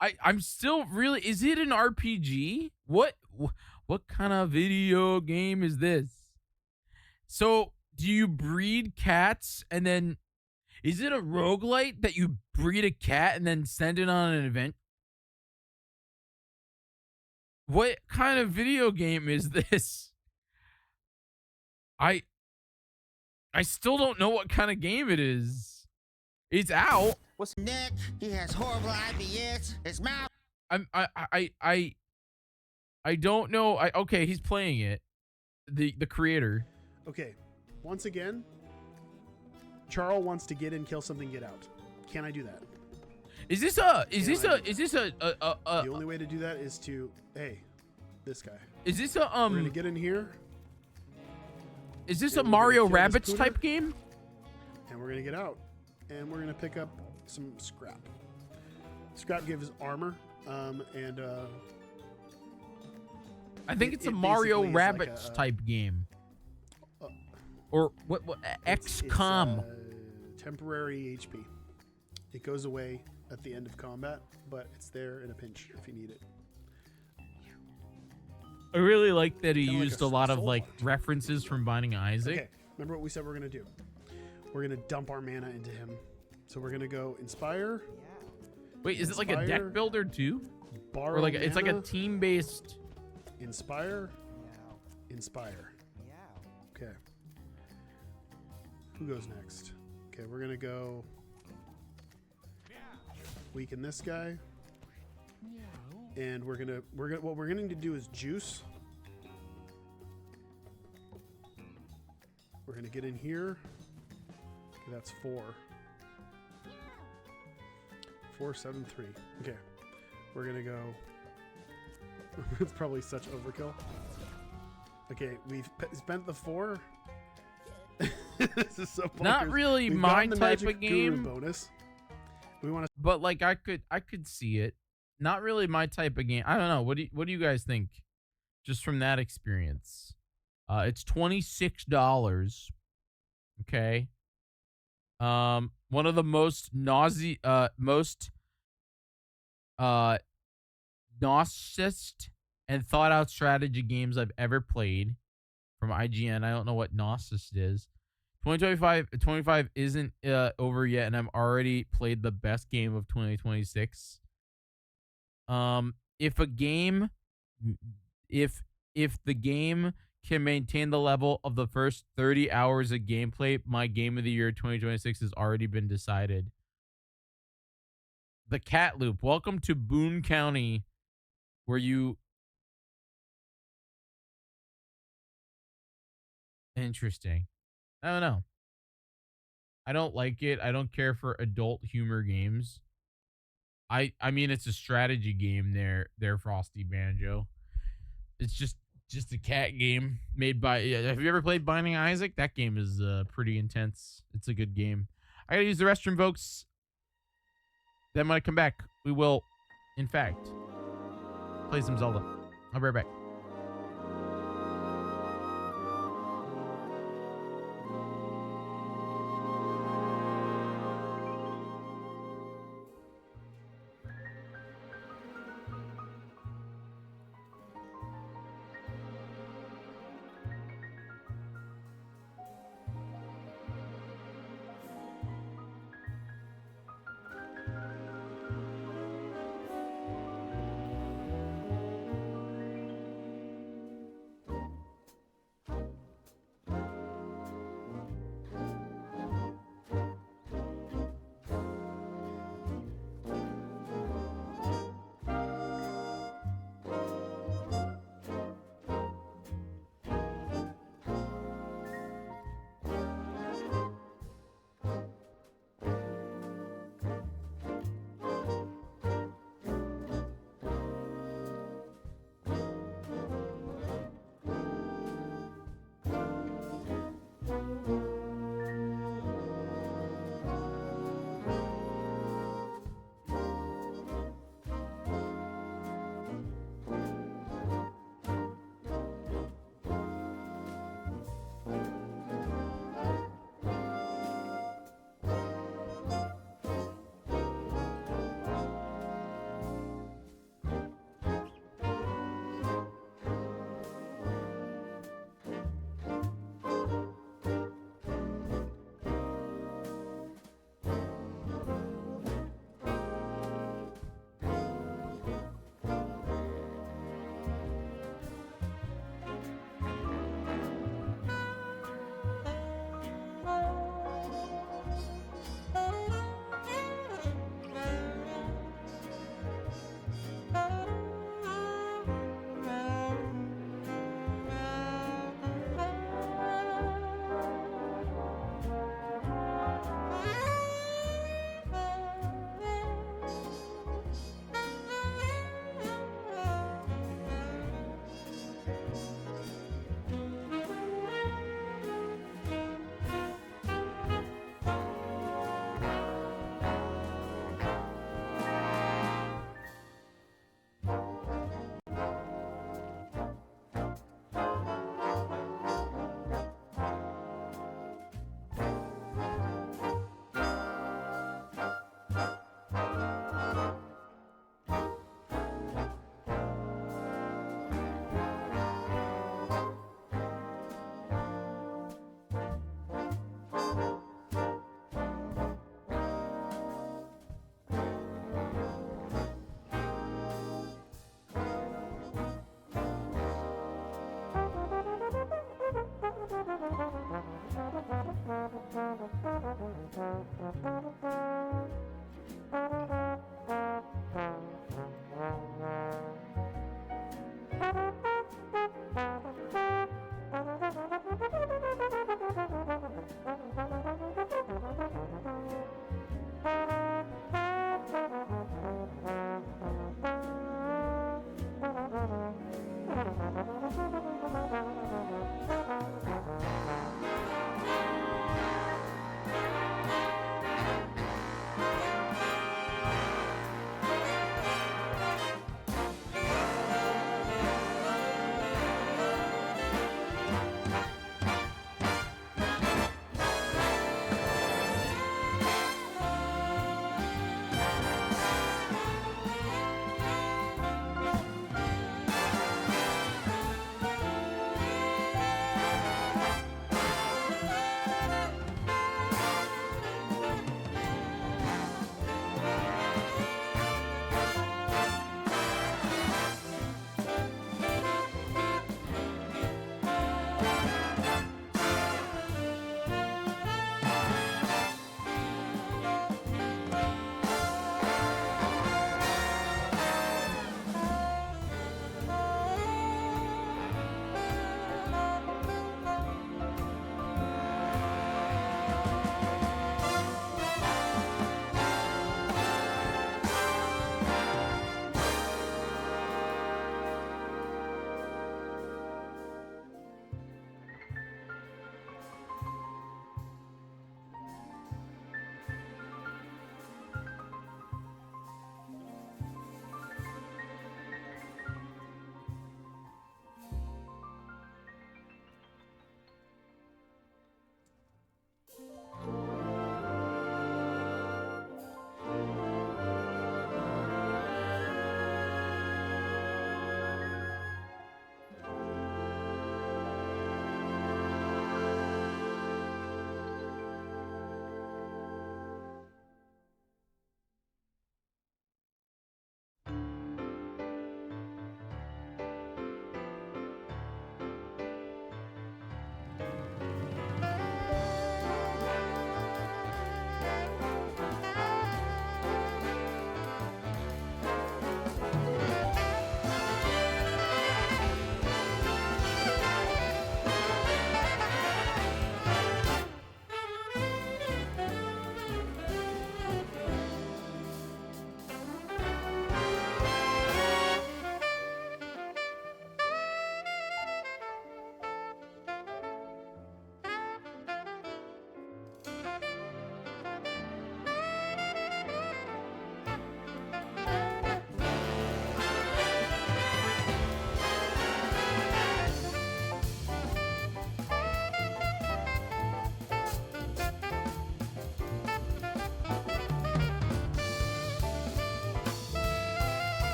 I'm still really, is it an RPG? What kind of video game is this? So do you breed cats and then is it a roguelite that you breed a cat and then send it on an event? What kind of video game is this? I still don't know what kind of game it is. It's out. What's his neck? He has horrible IBS. His mouth. I don't know. Okay, he's playing it. The creator. Okay. Once again, Charles wants to get in, kill something, get out. Can I do that? The The only way to do that is to, hey, this guy. Is this We're gonna get in here. Is this and a we're gonna Mario kill this Rabbids pooter, type game? And we're gonna get out, and we're gonna pick up some scrap. Scrap gives armor, and I think it's a it Mario basically is like Rabbids a- type game. Or what it's, XCOM. Temporary HP. It goes away at the end of combat, but it's there in a pinch if you need it. I really like that he Kinda like used a a lot of soul like hunt. references from Binding of Isaac. Okay, remember what we said we're gonna do? We're gonna dump our mana into him. So we're gonna go inspire. Wait, is it like a Inspire, deck builder too? Borrow Or like it's like a mana, team-based. inspire, inspire. Okay. Who goes next? Okay, we're gonna go weaken this guy. And we're gonna what we're gonna do is juice. We're gonna get in here. Okay, that's 4. 4, 7, 3. Okay. We're gonna go. It's probably such overkill. Okay, we've spent the 4. This is so Not bonkers. really We've my gotten the type Magic of Guru game. bonus. We want to. But like I could see it. Not really my type of game. I don't know. What do you guys think? Just from that experience. It's $26. Okay. One of the most nauseous and thought out strategy games I've ever played from IGN. I don't know what Gnosis is. 2025 isn't over yet, and I've already played the best game of 2026. If the game can maintain the level of the first 30 hours of gameplay, my game of the year 2026 has already been decided. The Cat Loop. Welcome to Boone County, where you... Interesting. I don't know. I don't like it. I don't care for adult humor games. I mean, it's a strategy game there, Frosty Banjo. It's just a cat game made by... Have you ever played Binding of Isaac? That game is pretty intense. It's a good game. I gotta use the restroom, folks. Then when I come back, we will, in fact, play some Zelda. I'll be right back.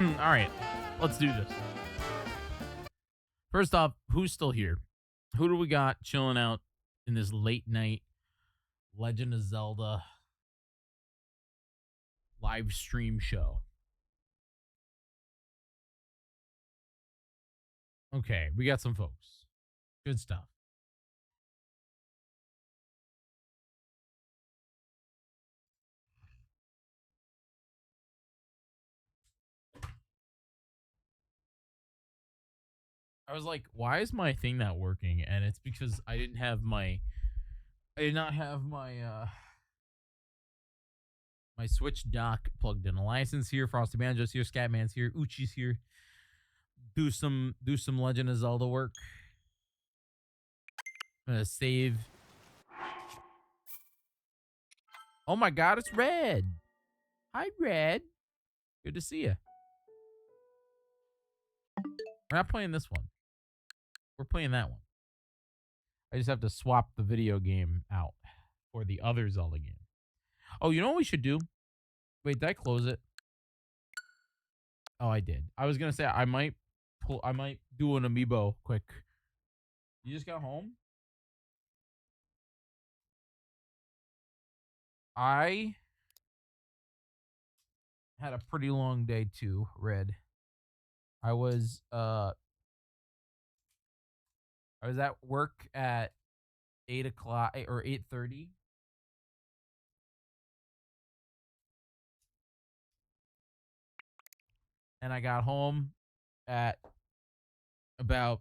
All right, let's do this. First off, who's still here? Who do we got chilling out in this late night Legend of Zelda live stream show? Okay, we got some folks. Good stuff. I was like, why is my thing not working? And it's because I did not have my my Switch dock plugged in. Alliance's here, Frosty Banjo's here, Scatman's here, Uchi's here. Do some Legend of Zelda work. I'm gonna save. Oh my god, it's Red. Hi, Red. Good to see you. We're not playing this one. We're playing that one. I just have to swap the video game out for the other Zelda game. Oh, you know what we should do? Wait, did I close it? Oh, I did. I was gonna say I might do an amiibo quick. You just got home? I had a pretty long day too, Red. I was at work at 8 o'clock or 8:30. And I got home at about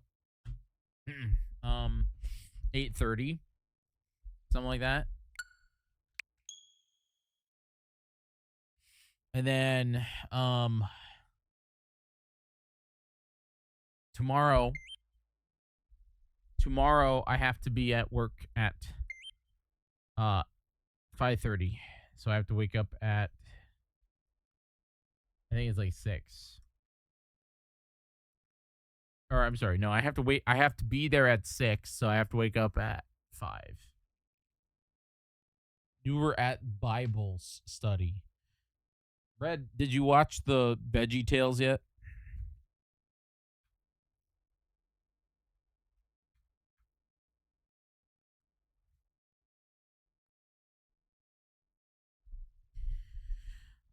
8:30. Something like that. And then tomorrow I have to be at work at 5:30. So I have to wake up at, I think it's like 6. Or I'm sorry, no, I have to be there at 6, so I have to wake up at 5. You were at Bible study. Red, did you watch the Veggie Tales yet?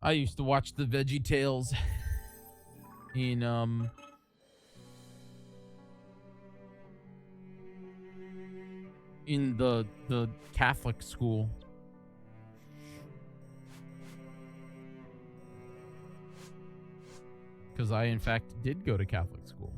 I used to watch the Veggie Tales in the Catholic school. Because I, in fact, did go to Catholic school.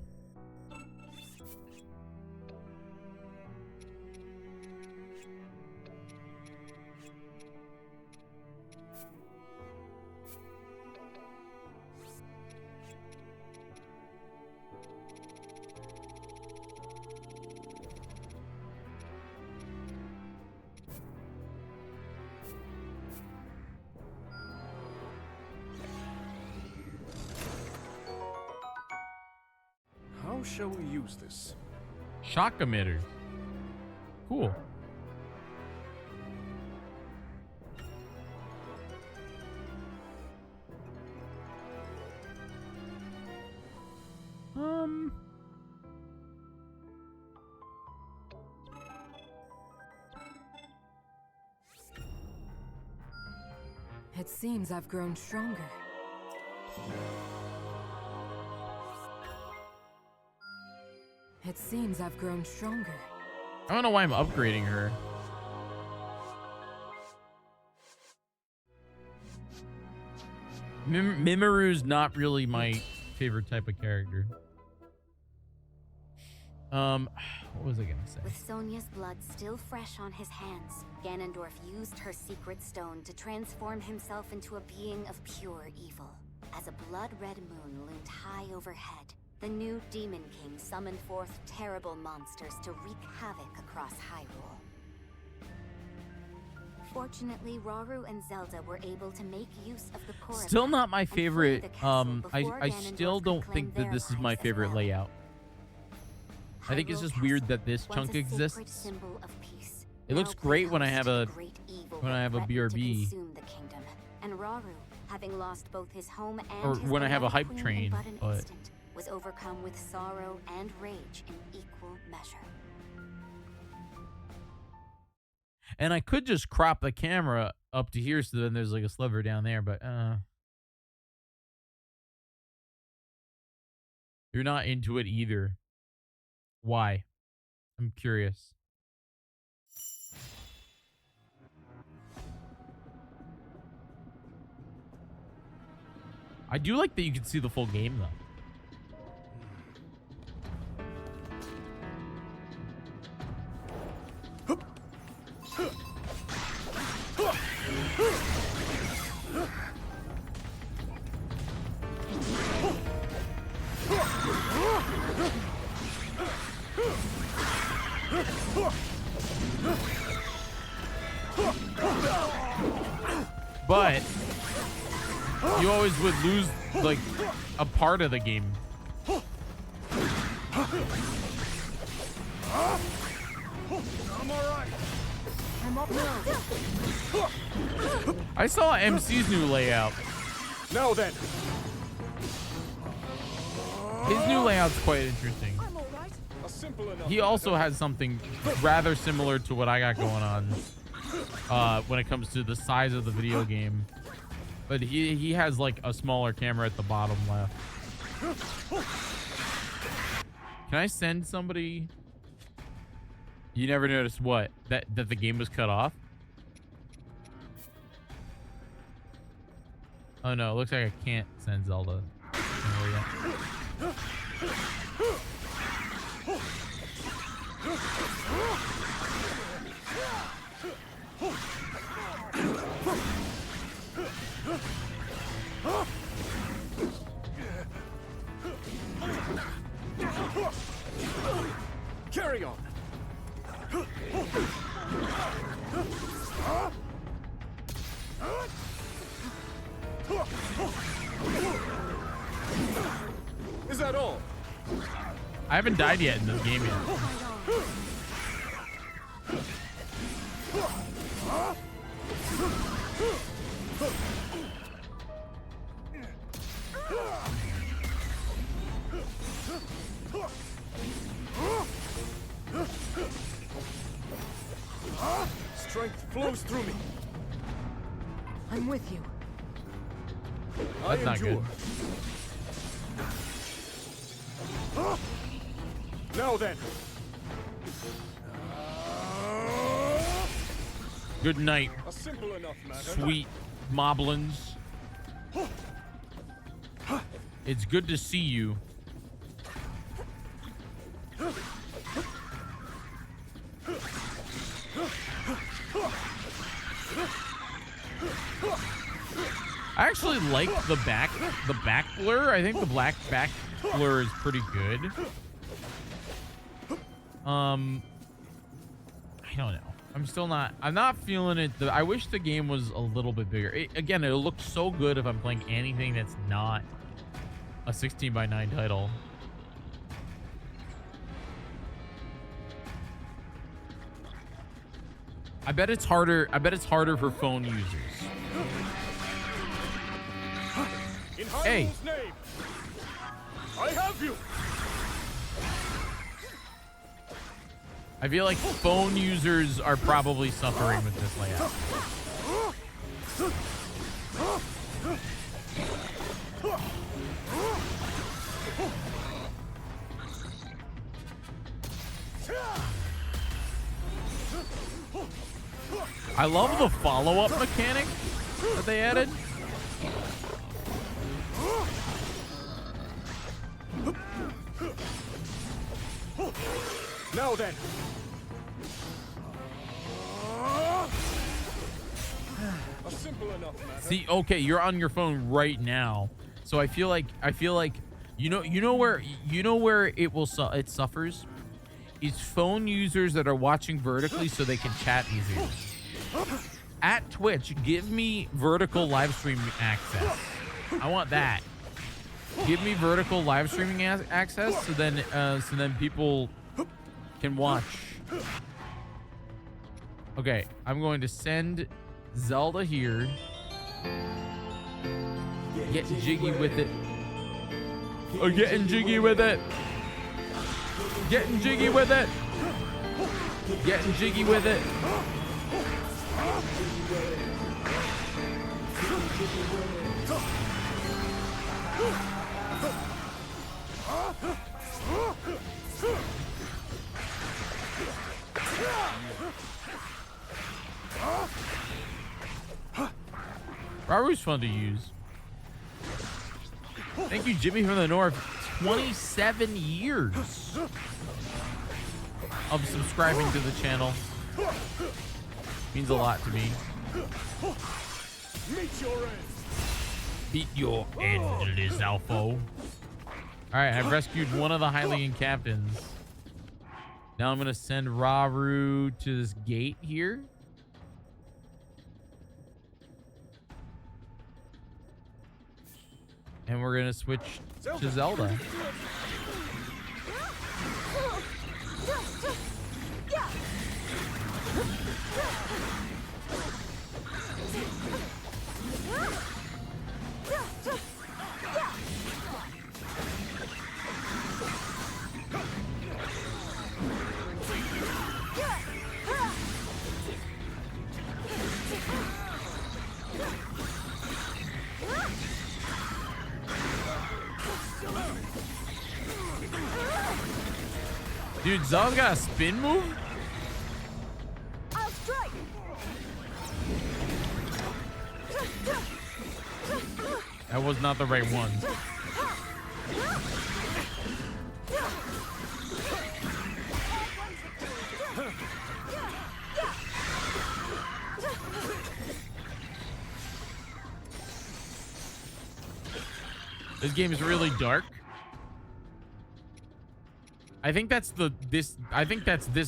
How shall we use this? Shock emitter. Cool. It seems I've grown stronger. It seems I've grown stronger. I don't know why I'm upgrading her. Mimaru's not really my favorite type of character. What was I gonna say? With Sonia's blood still fresh on his hands, Ganondorf used her secret stone to transform himself into a being of pure evil. As a blood-red moon loomed high overhead, the new Demon King summoned forth terrible monsters to wreak havoc across Hyrule. Fortunately, Rauru and Zelda were able to make use of the Korra. Still not my favorite. I still don't think that this is my favorite layout. I think it's just weird that this chunk exists. It looks great when I have a BRB. And Rauru had having lost both his home and Or his when I have a beloved hype queen in train, but an but- instant, was overcome with sorrow and rage in equal measure. And I could just crop the camera up to here so then there's like a sliver down there, but you're not into it either. Why? I'm curious. I do like that you can see the full game though. But you always would lose like a part of the game. I'm alright. I'm up now. I saw MC's new layout. Now then. His new layout's quite interesting. I'm all right. A simple enough. He also has something rather similar to what I got going on when it comes to the size of the video game. But he has like a smaller camera at the bottom left. Can I send somebody? You never noticed what? That the game was cut off? Oh no, it looks like I can't send Zelda. Oh, yeah. Carry on. Is that all? I haven't died yet in this game yet. Strength flows through me. I'm with you. That's not good. Now then. Good night, A simple enough matter. sweet moblins. It's good to see you. I actually like the back blur. I think the black back blur is pretty good. I don't know. I'm not feeling it. I wish the game was a little bit bigger. Again, it'll look so good if I'm playing anything that's not a 16:9 title. I bet it's harder for phone users. In Hey. Hyrule's name. I have you. I feel like phone users are probably suffering with this layout. I love the follow-up mechanic that they added. Now then. A simple enough matter. See, okay, you're on your phone right now, so I feel like you know where it suffers is phone users that are watching vertically so they can chat easier. At Twitch, give me vertical live stream access. I want that. Give me vertical live streaming access so then people can watch. Okay, I'm going to send Zelda here. Getting jiggy with it. Oh, getting jiggy with it. Getting jiggy with it. Getting jiggy with it. Raru's fun to use. Thank you, Jimmy from the North. 27 years of subscribing to the channel. Means a lot to me. Meet your end. Beat your end, Lizalfo. Alright, I've rescued one of the Hylian captains. Now I'm gonna send Raru to this gate here. And we're gonna switch to Zelda. Dude, Zelda's got a spin move? I'll strike. That was not the right one. This game is really dark. I think that's this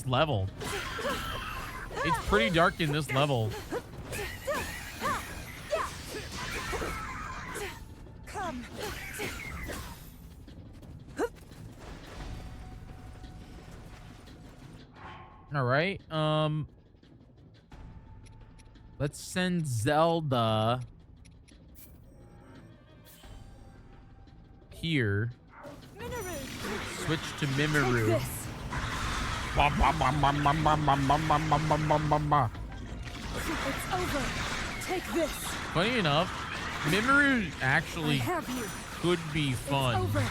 level. It's pretty dark in this level. Come. All right. Let's send Zelda here. Switch to Mimiru. It's over. Take this. Funny enough, Mimiru actually could be fun. It's over.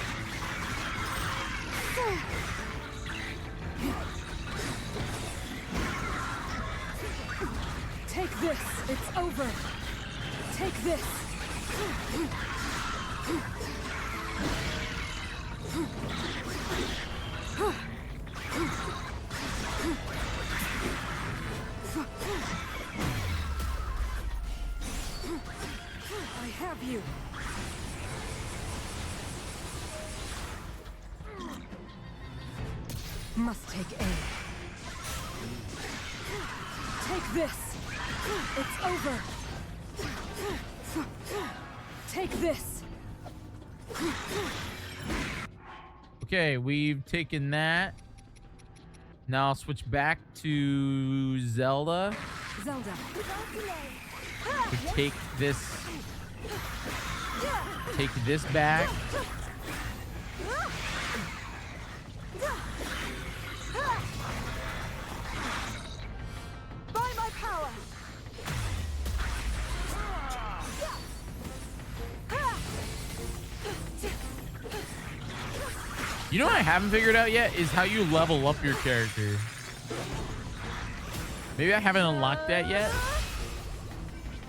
Take this. It's over. Take this. I have you. Must take aim. Take this. It's over. Take this. Okay, we've taken that. Now I'll switch back to Zelda. Zelda. To take this back. By my power. You know what I haven't figured out yet is how you level up your character. Maybe I haven't unlocked that yet.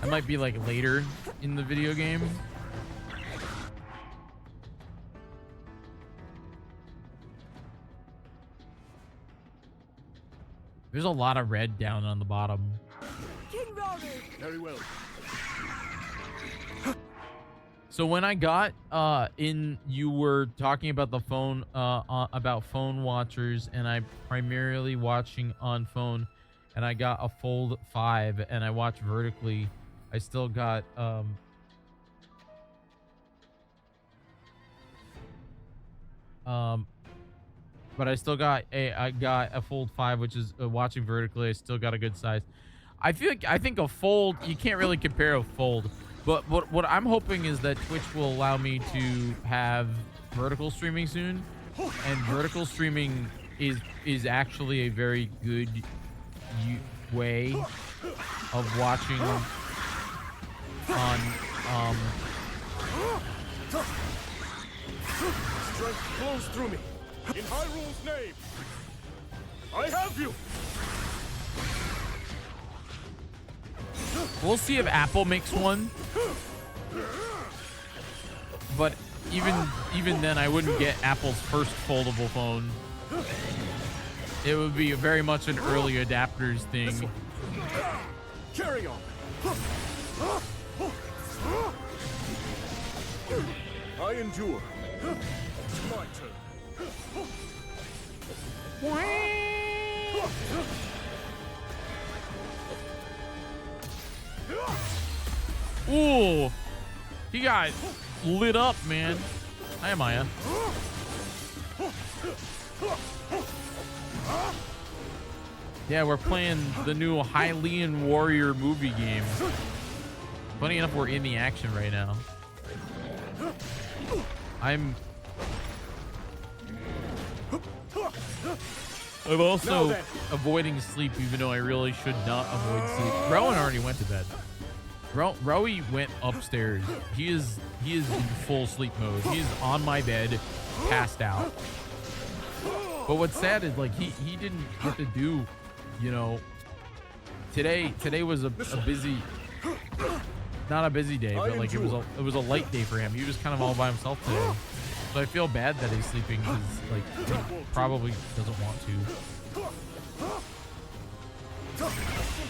I might be like later in the video game. There's a lot of red down on the bottom. King Raru. Very well. So when I got you were talking about the phone about phone watchers, and I'm primarily watching on phone, and I got a Fold 5 and I watched vertically. I still got but I still got a Fold 5, which is watching vertically. I still got a good size. I think a Fold, you can't really compare a Fold. But what I'm hoping is that Twitch will allow me to have vertical streaming soon, and vertical streaming is actually a very good way of watching on Strength flows through me. In Hyrule's name, I have you. We'll see if Apple makes one, but even then I wouldn't get Apple's first foldable phone. It would be very much an early adapters thing. Carry on. I endure. It's my turn. Ooh, he got lit up, man. Hi, Maya. Yeah, we're playing the new Hylian Warrior movie game. Funny enough, we're in the action right now. I'm also avoiding sleep, even though I really should not avoid sleep. Rowan already went to bed. Rowie went upstairs. He is in full sleep mode. He is on my bed, passed out. But what's sad is like he didn't get to do, you know. Today was a busy, not a busy day, but like it was a light day for him. He was kind of all by himself today. So I feel bad that he's sleeping because like he probably doesn't want to.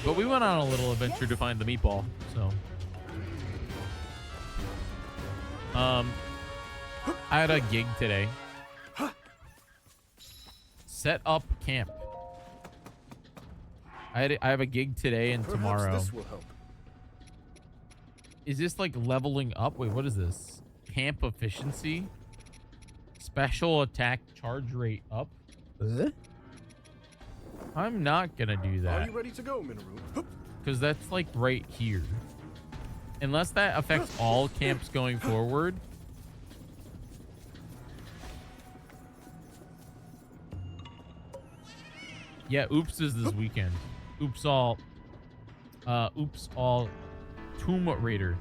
But we went on a little adventure to find the meatball, so. I had a gig today. Set up camp. I have a gig today and tomorrow. This will help. Is this like leveling up? Wait, what is this? Camp efficiency? Special attack charge rate up? I'm not gonna do that. Are you ready to go, Minoru? Because that's like right here. Unless that affects all camps going forward. Yeah, Oops is this weekend. Oops all Tomb Raider.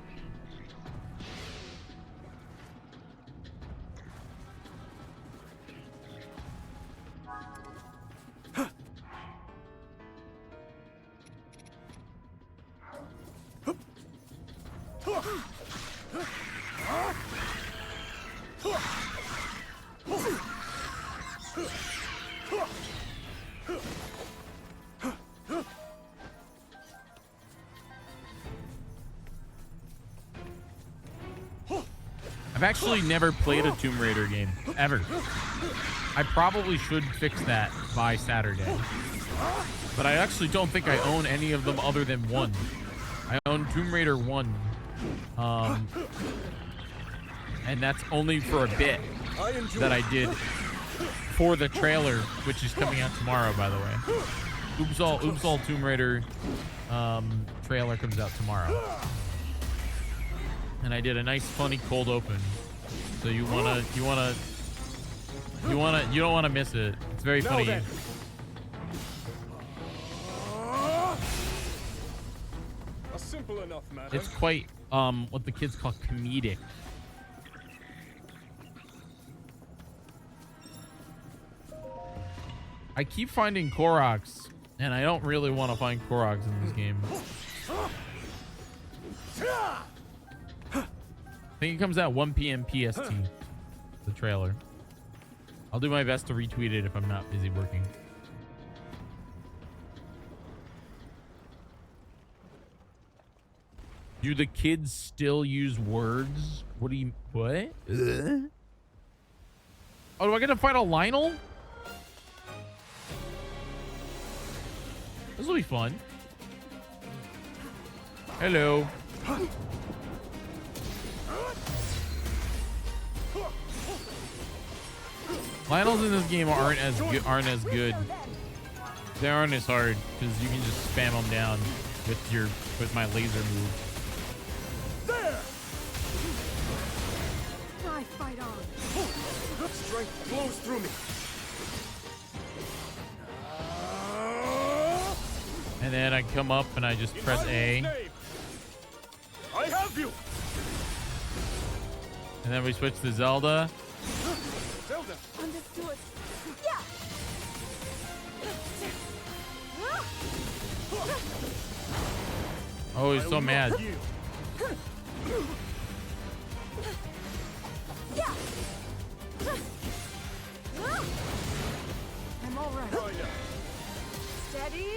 I've actually never played a Tomb Raider game, ever. I probably should fix that by Saturday. But I actually don't think I own any of them other than one. I own Tomb Raider 1. And that's only for a bit that I did for the trailer, which is coming out tomorrow, by the way. Oops all Tomb Raider trailer comes out tomorrow. And I did a nice funny cold open. So you don't want to miss it. It's very funny. Simple enough, man. It's quite what the kids call comedic. I keep finding Koroks, and I don't really want to find Koroks in this game. I think it comes out 1 p.m. PST, the trailer. I'll do my best to retweet it if I'm not busy working. Do the kids still use words? What? Oh, do I get to fight a Lionel? This will be fun. Hello. Lionels in this game aren't as good. They aren't as hard because you can just spam them down with my laser move. strength flows through me. And then I come up and I just press A. I have you. And then we switch to Zelda. Zelda. Understood. Yeah. Oh, he's so mad. Yeah. I'm all right. Steady.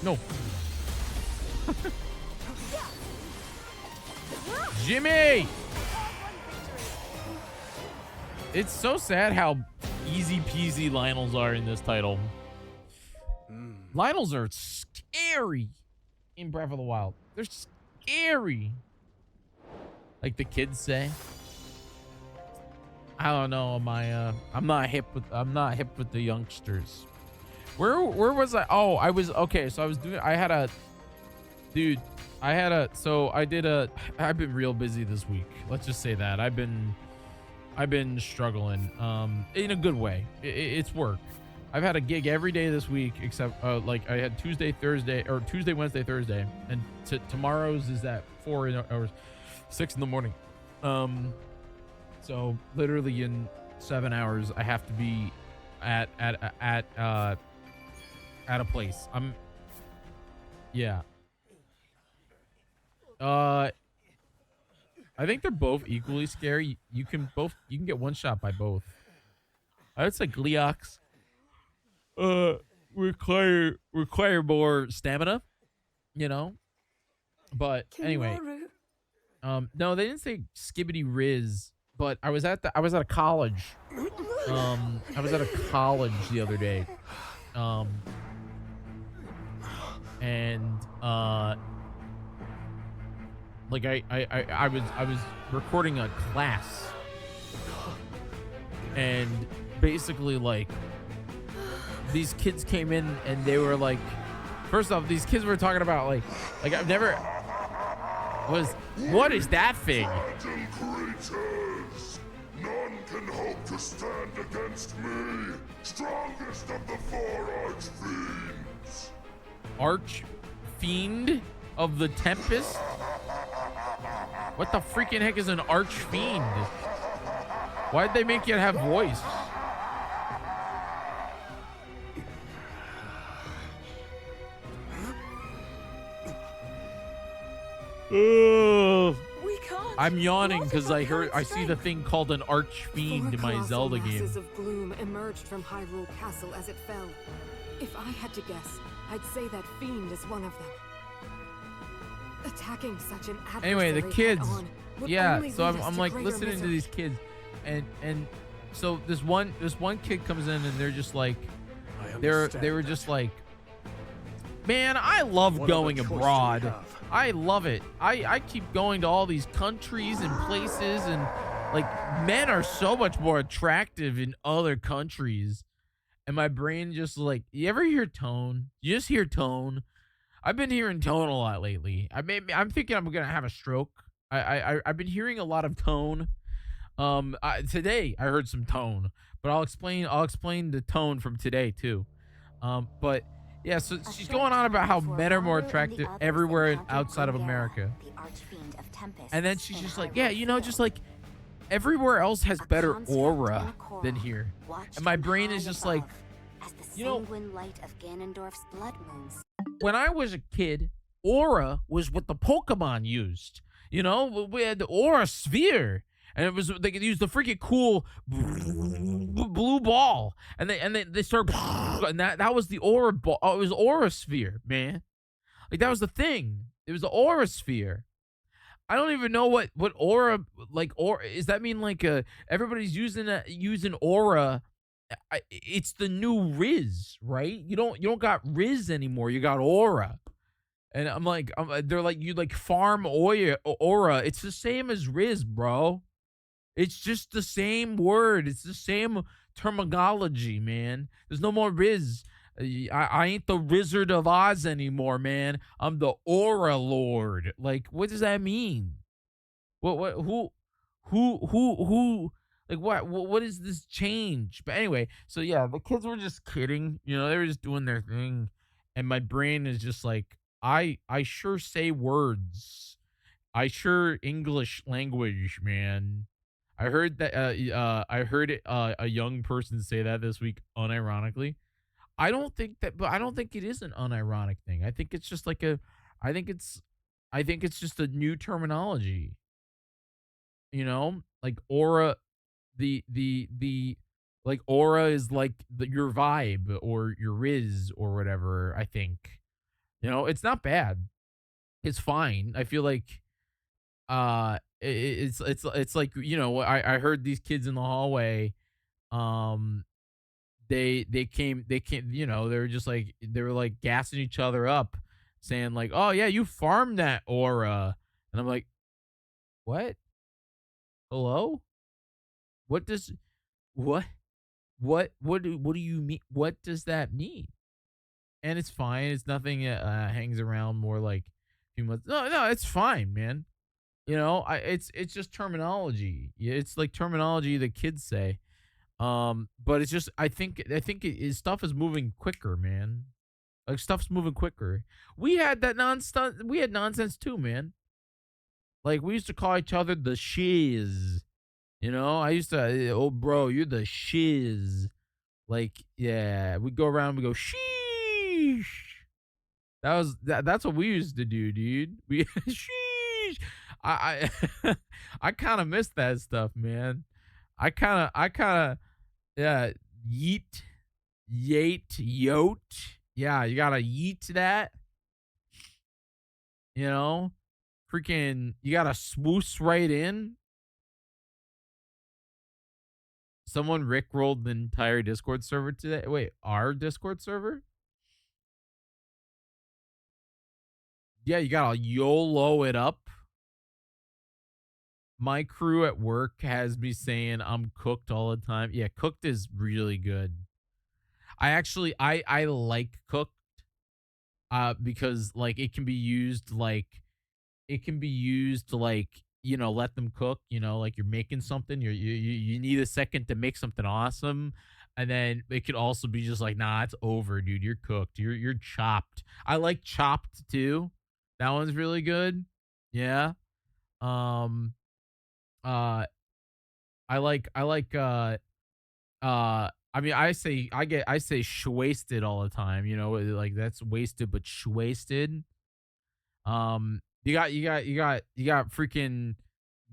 No. Jimmy! It's so sad how easy peasy Lionels are in this title. Lionels are scary in Breath of the Wild. They're scary. Like the kids say. I don't know, I'm not hip with the youngsters. Where was I? Oh, I was okay, so I've been real busy this week. Let's just say that. I've been struggling in a good way. It's work. I've had a gig every day this week except like I had Tuesday, Wednesday, Thursday, and tomorrow's is at 4 hours, 6 in the morning. So literally in 7 hours I have to be at a place. I think they're both equally scary. You can get one shot by both. I would say Gleox require more stamina, you know. But anyway, no, they didn't say Skibbity Riz, but I was at a college. I was at a college the other day. Like I was recording a class, and basically like these kids came in and they were like, first off, these kids were talking about like I've never what is that thing? Creatures, none can hope to stand against me, strongest of the 4 archfiends. Archfiend of the Tempest? What the freaking heck is an archfiend? Why'd they make it have voice? I'm yawning because I see the thing called an archfiend in my Zelda game. Masses of gloom emerged from Hyrule Castle as it fell. If I had to guess, I'd say that fiend is one of them. Attacking such an adversary Anyway, the kids, yeah. So I'm I'm like listening to these kids, and so this one kid comes in and they're just like, they were just like, man, I love going abroad. I love it. I keep going to all these countries and places, and like men are so much more attractive in other countries. And my brain just like, you ever hear tone? You just hear tone. I've been hearing tone a lot lately. I'm thinking I'm gonna have a stroke. I've been hearing a lot of tone. Today I heard some tone, but I'll explain the tone from today too. But yeah, so she's going on about how men are more attractive everywhere outside of America. And then she's just like, yeah, you know, just like everywhere else has better aura than here. And my brain is just like, you know, when I was a kid, aura was what the Pokemon used. You know, we had the aura sphere, and it was they could use the freaking cool blue ball, and they started, and that was the aura ball. Oh, it was aura sphere, man. Like that was the thing. It was the aura sphere. I don't even know what aura, like, aura, does that mean like everybody's using aura? It's the new Riz, right? You don't got Riz anymore. You got aura. And I'm like, they're like, you like farm aura. It's the same as Riz, bro. It's just the same word. It's the same terminology, man. There's no more Riz. I ain't the Wizard of Oz anymore, man. I'm the Aura Lord. Like, what does that mean? What who Like what is this change? But anyway, so yeah, the kids were just kidding. You know, they were just doing their thing, and my brain is just like, I sure say words. I sure English language, man. I heard that a young person say that this week unironically. I don't think that, but I don't think it is an unironic thing. I think it's just like I think it's just a new terminology. You know, like aura, the like aura is like your vibe or your riz or whatever. I think, you know, it's not bad. It's fine. I feel like it's like, you know, I heard these kids in the hallway, they came, you know, they were just like, they were like gassing each other up, saying like, oh yeah, you farmed that aura. And I'm like, what? Hello? What does what what do you mean? What does that mean? And it's fine. It's nothing hangs around more like a few months. No, it's fine, man. You know, it's just terminology. Yeah, it's like terminology that kids say. But it's just I think stuff is moving quicker, man. Like stuff's moving quicker. We had that nonsense. We had nonsense too, man. Like we used to call each other the shiz. You know, I used to, oh bro, you're the shiz. Like, yeah, we go around, we go sheesh. That's what we used to do, dude. We sheesh. I kind of miss that stuff, man. I kind of yeah, yeet, yote. Yeah, you gotta yeet that. You know, freaking, you gotta swoosh right in. Someone rickrolled the entire Discord server today. Wait, our Discord server? Yeah, you gotta YOLO it up. My crew at work has me saying I'm cooked all the time. Yeah, cooked is really good. I like cooked because like it can be used to like, you know, let them cook, you know, like you're making something, you need a second to make something awesome. And then it could also be just like, nah, it's over, dude. You're cooked. You're chopped. I like chopped too. That one's really good. Yeah. I like I mean, I say shwasted all the time, you know, like that's wasted but shwasted. You got freaking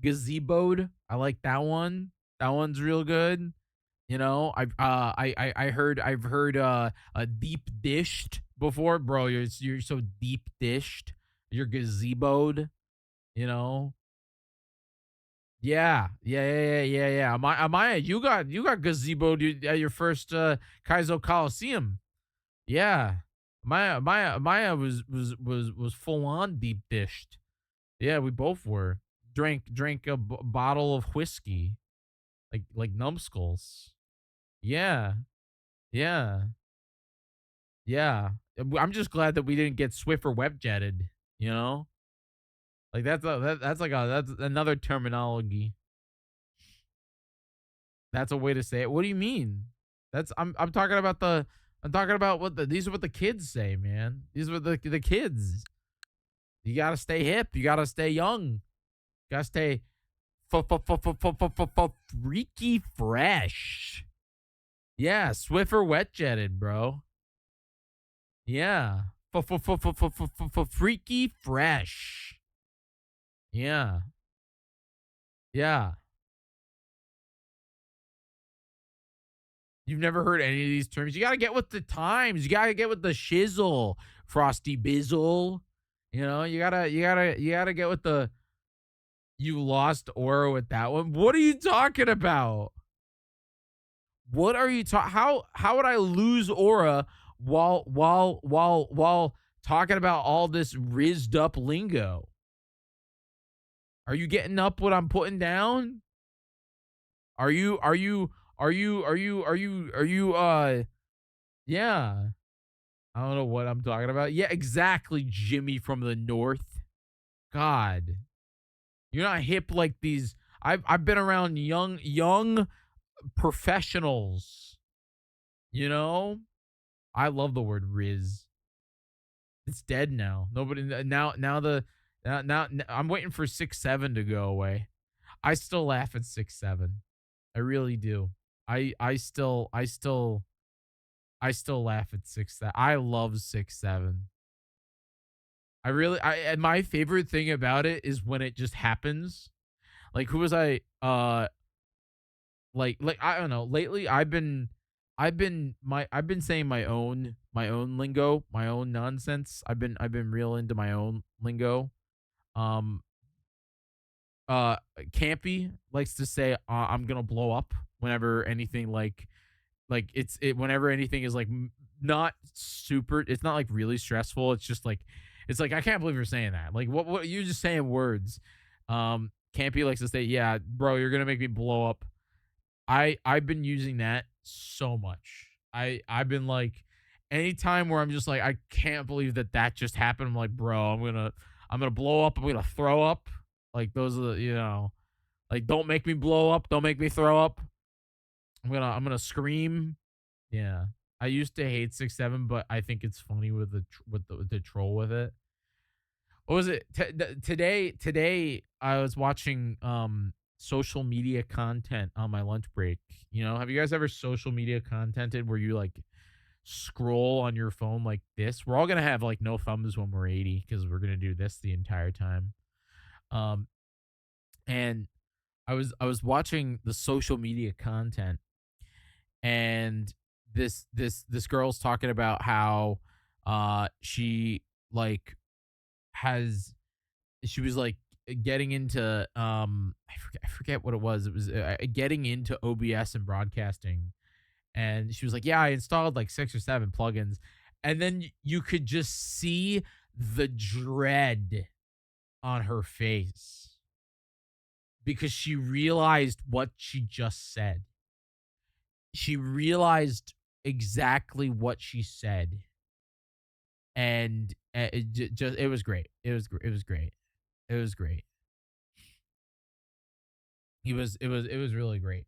gazeboed. I like that one. That one's real good. You know, I've heard a deep dished before, bro. You're so deep dished. You're gazeboed. You know. Yeah. Amaya, you got gazeboed at your first Kaizo Coliseum. Yeah. Maya was full on deep dished. Yeah, we both were. Drank a bottle of whiskey, like numbskulls. Yeah. I'm just glad that we didn't get Swiffer web jetted. You know, like that's another terminology. That's a way to say it. What do you mean? I'm talking about these are what the kids say, man. These are the kids. You gotta stay hip. You gotta stay young. You gotta stay freaky fresh. Yeah, Swiffer wet jetted, bro. Yeah, freaky fresh. Yeah. You've never heard any of these terms. You gotta get with the times. You gotta get with the shizzle, frosty bizzle. You know, you gotta get with the. You lost aura with that one. What are you talking about? What are you talking? How would I lose aura while talking about all this rizzed up lingo? Are you getting up what I'm putting down? Are you yeah. I don't know what I'm talking about. Yeah, exactly, Jimmy from the north. God. You're not hip like these. I've been around young professionals. You know, I love the word Riz. It's dead now. Nobody now I'm waiting for 6'7" to go away. I still laugh at 6'7". I really do. I still laugh at 6'7". I love 6'7". And my favorite thing about it is when it just happens. Like, who was I? Like I don't know. Lately, I've been saying my own lingo, my own nonsense. I've been real into my own lingo. Campy likes to say I'm gonna blow up whenever anything whenever anything is like not super. It's not like really stressful. It's just like I can't believe you're saying that. Like what you just saying words. Campy likes to say, yeah, bro, you're gonna make me blow up. I've been using that so much. I've been like, anytime where I'm just like, I can't believe that just happened. I'm like, bro, I'm gonna blow up. I'm gonna throw up. Like, those are the, like, don't make me blow up. Don't make me throw up. I'm gonna scream. Yeah. I used to hate 6'7", but I think it's funny with the troll with it. What was it? Today I was watching social media content on my lunch break. Have you guys ever social media contented where you like scroll on your phone like this? We're all gonna have like no thumbs when we're 80 because we're gonna do this the entire time. And I was watching the social media content, and this girl's talking about how she was like getting into I forget what it was. It was getting into OBS and broadcasting, and she was like, yeah, I installed like 6 or 7 plugins, and then you could just see the dread on her face because she realized what she just said. She realized exactly what she said, and it was great. It was great. It was great. It was really great.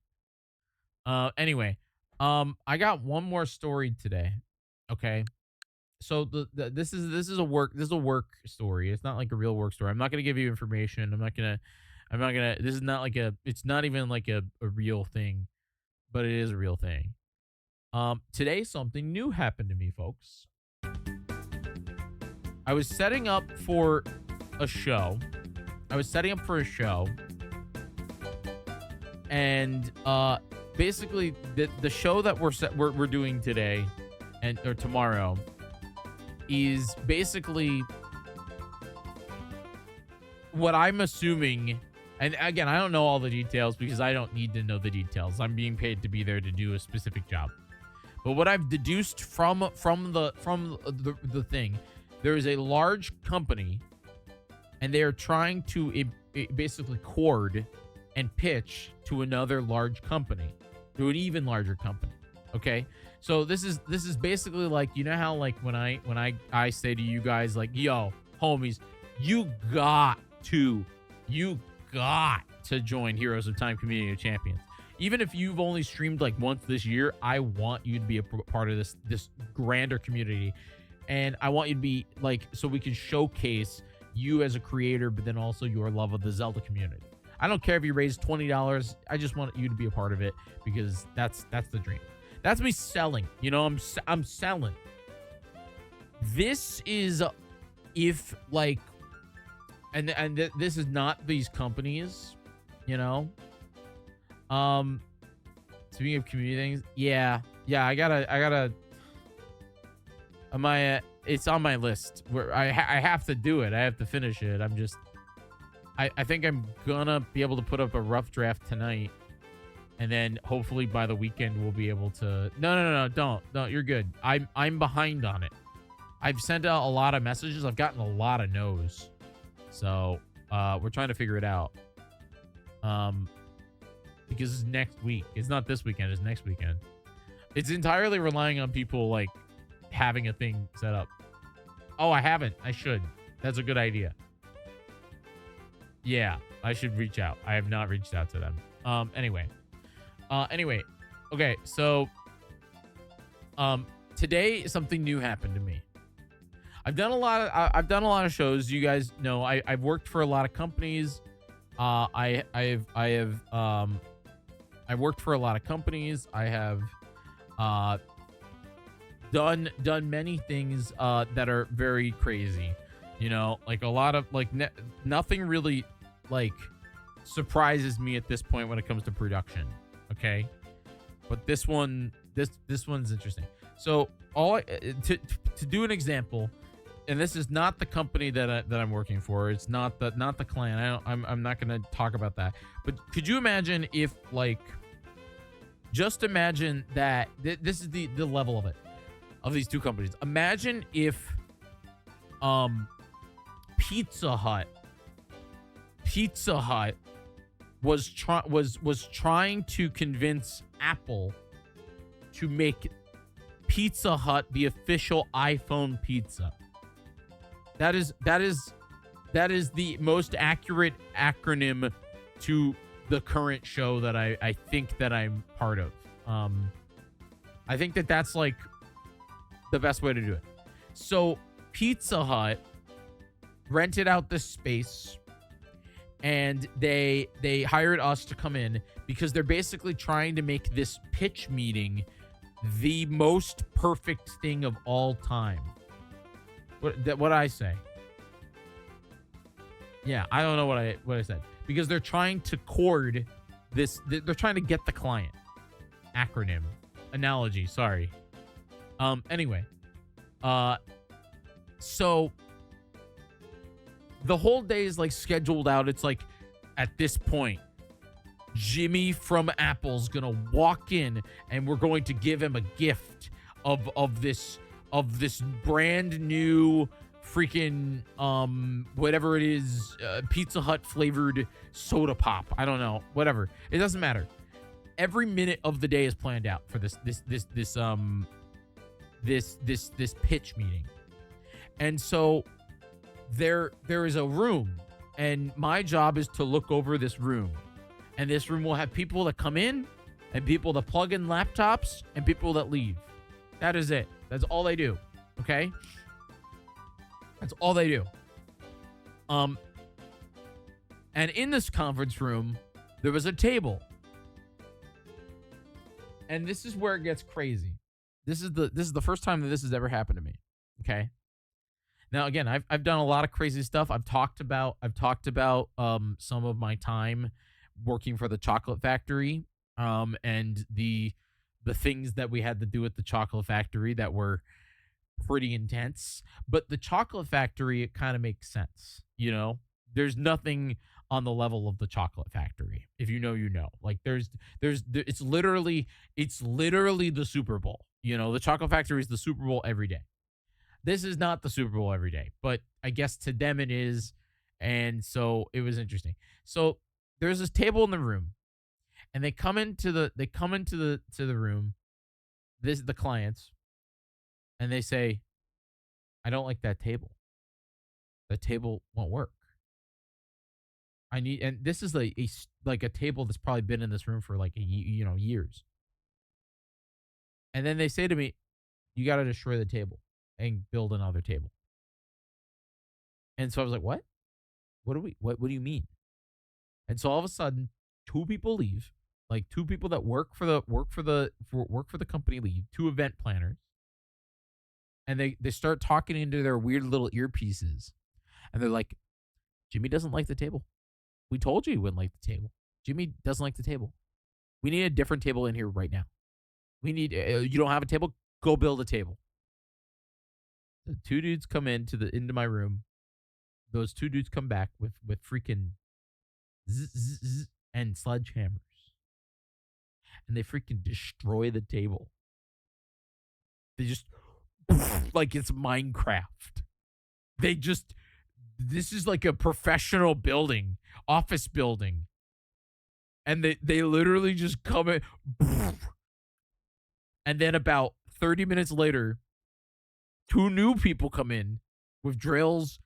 Anyway, I got one more story today. Okay. So this is a work story. It's not like a real work story. I'm not gonna give you information. I'm not gonna this is not like it's not even like a real thing, but it is a real thing. Today something new happened to me, folks. I was setting up for a show. And basically the show that we're doing today or tomorrow is basically what I'm assuming, and again, I don't know all the details because I don't need to know the details. I'm being paid to be there to do a specific job. But what I've deduced from the thing, there is a large company, and they are trying to basically court and pitch to another large company, to an even larger company. Okay, so this is basically like, how like when I say to you guys like, yo, homies, you got to join Heroes of Time Community of Champions. Even if you've only streamed like once this year, I want you to be a part of this grander community, and I want you to be like, so we can showcase you as a creator, but then also your love of the Zelda community. I don't care if you raise $20. I just want you to be a part of it because that's the dream. That's me selling. I'm selling. This is if like, and this is not these companies, Speaking of community things, yeah, I gotta. It's on my list where I have to do it. I have to finish it. I think I'm gonna be able to put up a rough draft tonight, and then hopefully by the weekend we'll be able to. No, don't. You're good. I'm behind on it. I've sent out a lot of messages. I've gotten a lot of no's, so we're trying to figure it out. Because it's next week. It's not this weekend. It's next weekend. It's entirely relying on people like having a thing set up. Oh, I haven't. I should. That's a good idea. Yeah. I should reach out. I have not reached out to them. Anyway. Okay, so today something new happened to me. I've done a lot of shows. You guys know I've worked for a lot of companies. I've worked for a lot of companies. I have done many things that are very crazy. You know, like a lot of like nothing really like surprises me at this point when it comes to production. Okay, but this one's interesting. So to do an example, and this is not the company that I'm working for. It's not the clan. I'm not gonna talk about that. But could you imagine if like, just imagine that this is the level of it, of these two companies. Imagine if Pizza Hut was trying to convince Apple to make Pizza Hut the official iPhone pizza. That is the most accurate acronym to the current show that I think that I'm part of. I think that's like the best way to do it. So Pizza Hut rented out this space, and they hired us to come in because they're basically trying to make this pitch meeting the most perfect thing of all time. What I say? Yeah, I don't know what I said, because they're trying to chord this. They're trying to get the client. Acronym, analogy. Sorry. Anyway, so the whole day is like scheduled out. It's like at this point, Jimmy from Apple's gonna walk in, and we're going to give him a gift of this brand new freaking whatever it is, Pizza Hut flavored soda pop. I don't know, whatever. It doesn't matter. Every minute of the day is planned out for this pitch meeting. And so there is a room, and my job is to look over this room. And this room will have people that come in, and people that plug in laptops, and people that leave. That is it. That's all they do. Okay? That's all they do. And in this conference room, there was a table. And this is where it gets crazy. This is the first time that this has ever happened to me. Okay? Now, again, I've done a lot of crazy stuff. I've talked about some of my time working for the chocolate factory, and the things that we had to do at the chocolate factory that were pretty intense. But the chocolate factory, it kind of makes sense. You know, there's nothing on the level of the chocolate factory. If you know, you know. Like it's literally the Super Bowl. You know, the chocolate factory is the Super Bowl every day. This is not the Super Bowl every day, but I guess to them it is. And so it was interesting. So there's this table in the room, and they come into the room, the clients, and they say, I don't like that table. The table won't work. And this is like a table that's probably been in this room for like years. And then they say to me, you got to destroy the table and build another table. And so I was like, what? What do you mean? And so all of a sudden, two people leave, like two people that work for the company leave, two event planners. And they start talking into their weird little earpieces. And they're like, Jimmy doesn't like the table. We told you he wouldn't like the table. Jimmy doesn't like the table. We need a different table in here right now. We need, you don't have a table? Go build a table. The two dudes come into my room. Those two dudes come back with freaking zzz and sledgehammers. And they freaking destroy the table. They just, like it's Minecraft. This is like a professional building, office building. And they literally just come in. And then about 30 minutes later, two new people come in with drills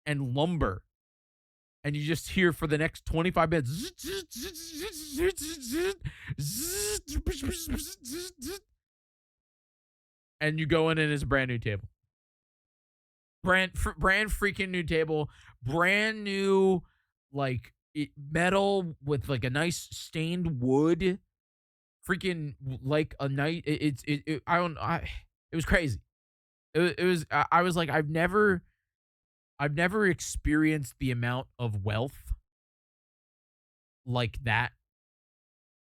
and lumber. and you just hear for the next 25 minutes. And you go in and it's a brand new table. Brand freaking new table. Brand new, like, metal with like a nice stained wood. Freaking like a night. It was crazy. It was, I was like, I've never experienced the amount of wealth like that.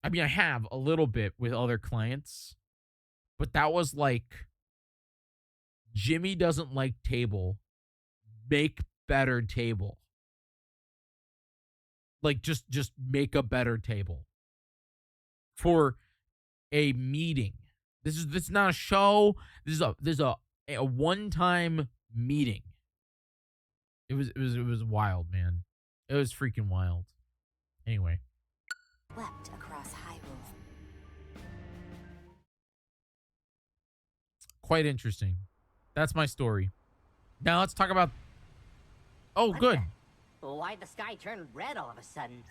I mean, I have a little bit with other clients, but that was like, Jimmy doesn't like table. Make better table. Like, just make a better table for a meeting. This is not a show. This is a one-time meeting. It was wild, man. It was freaking wild. Anyway. Swept across Hyrule. Quite interesting. That's my story. Now let's talk about... Oh, good. Why'd the sky turn red all of a sudden?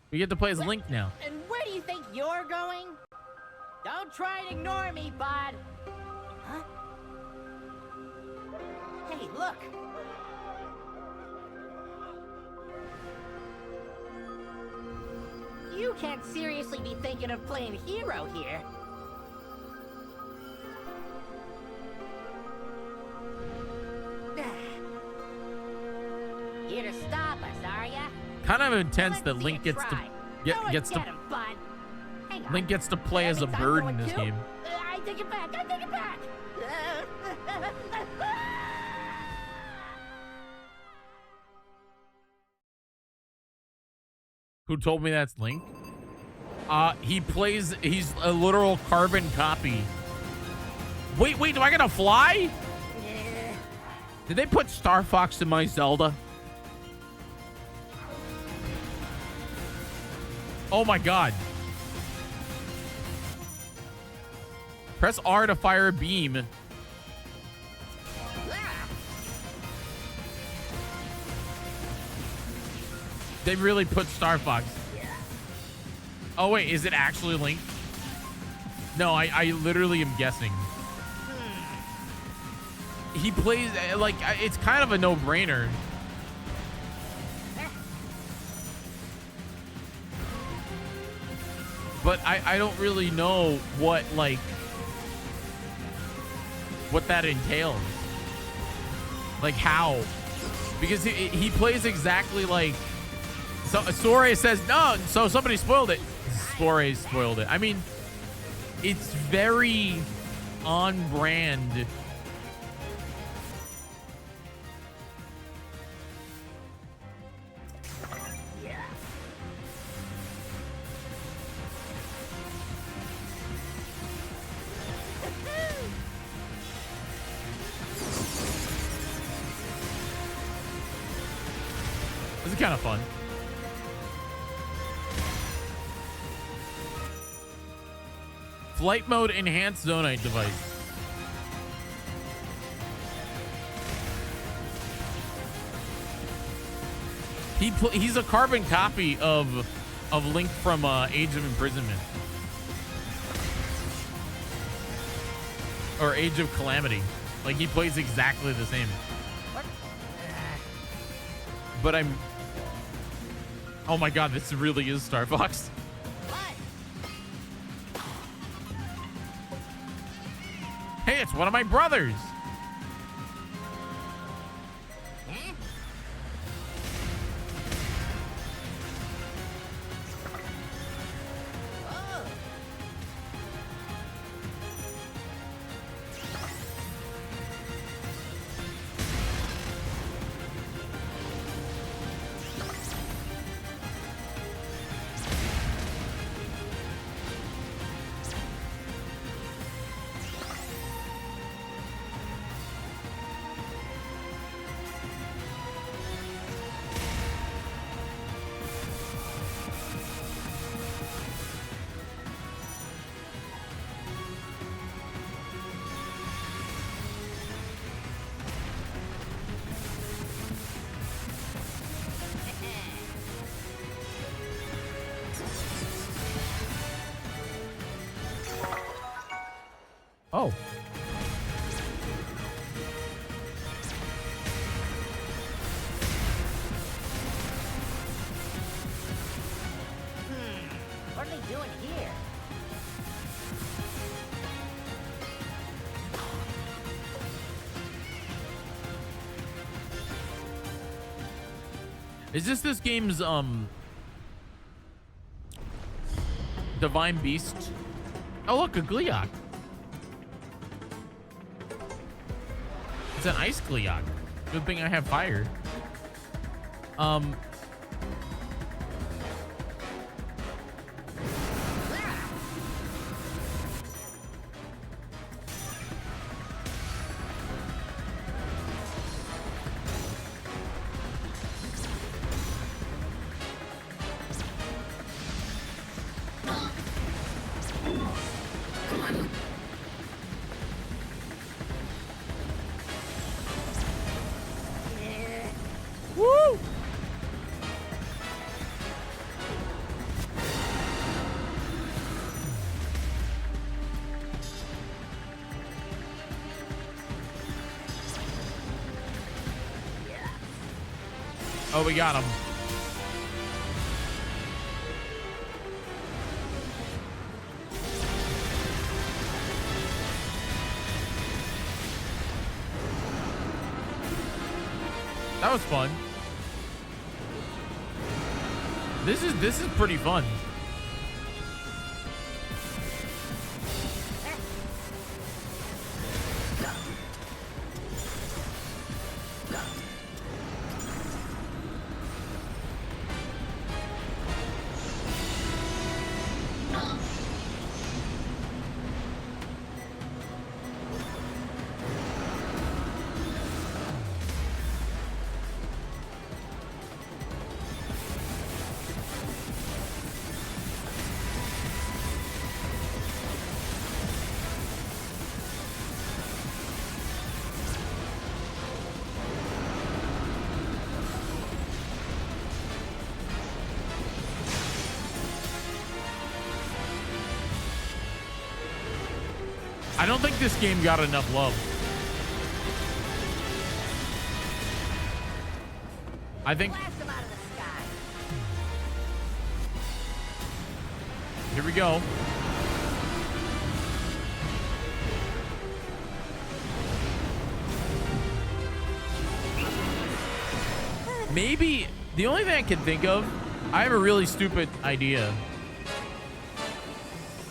We get to play as Link now. And where do you think you're going? Don't try and ignore me, bud. Huh? Hey, look. You can't seriously be thinking of playing hero here. Here to stop us, are ya? Kind of intense that Link gets to Link gets to play as a bird in this game. I take it back. I take it back. Who told me that's Link? He's a literal carbon copy. Wait, do I gotta fly? Did they put Star Fox in my Zelda? Oh my god. Press R to fire a beam. They really put Star Fox. Oh wait, is it actually Link? No, I literally am guessing. He plays, like, it's kind of a no-brainer. But I don't really know what, like, what that entails. Like, how? Because he plays exactly like... So Sore says, no, so somebody spoiled it. Sore spoiled it. I mean, it's very on brand. This is kind of fun. Flight mode enhanced zonite device. He's a carbon copy of Link from Age of Imprisonment. Or Age of Calamity. Like, he plays exactly the same. But I'm... Oh my god, this really is Star Fox. Hey, it's one of my brothers. Oh. What are they doing here? Is this game's Divine Beast? Oh look, a Gleeok. It's an ice Gleeok. Good thing I have fire. Woo! Oh, we got him. That was fun. This is pretty fun. I don't think this game got enough love. I think... Here we go. Maybe the only thing I can think of, I have a really stupid idea.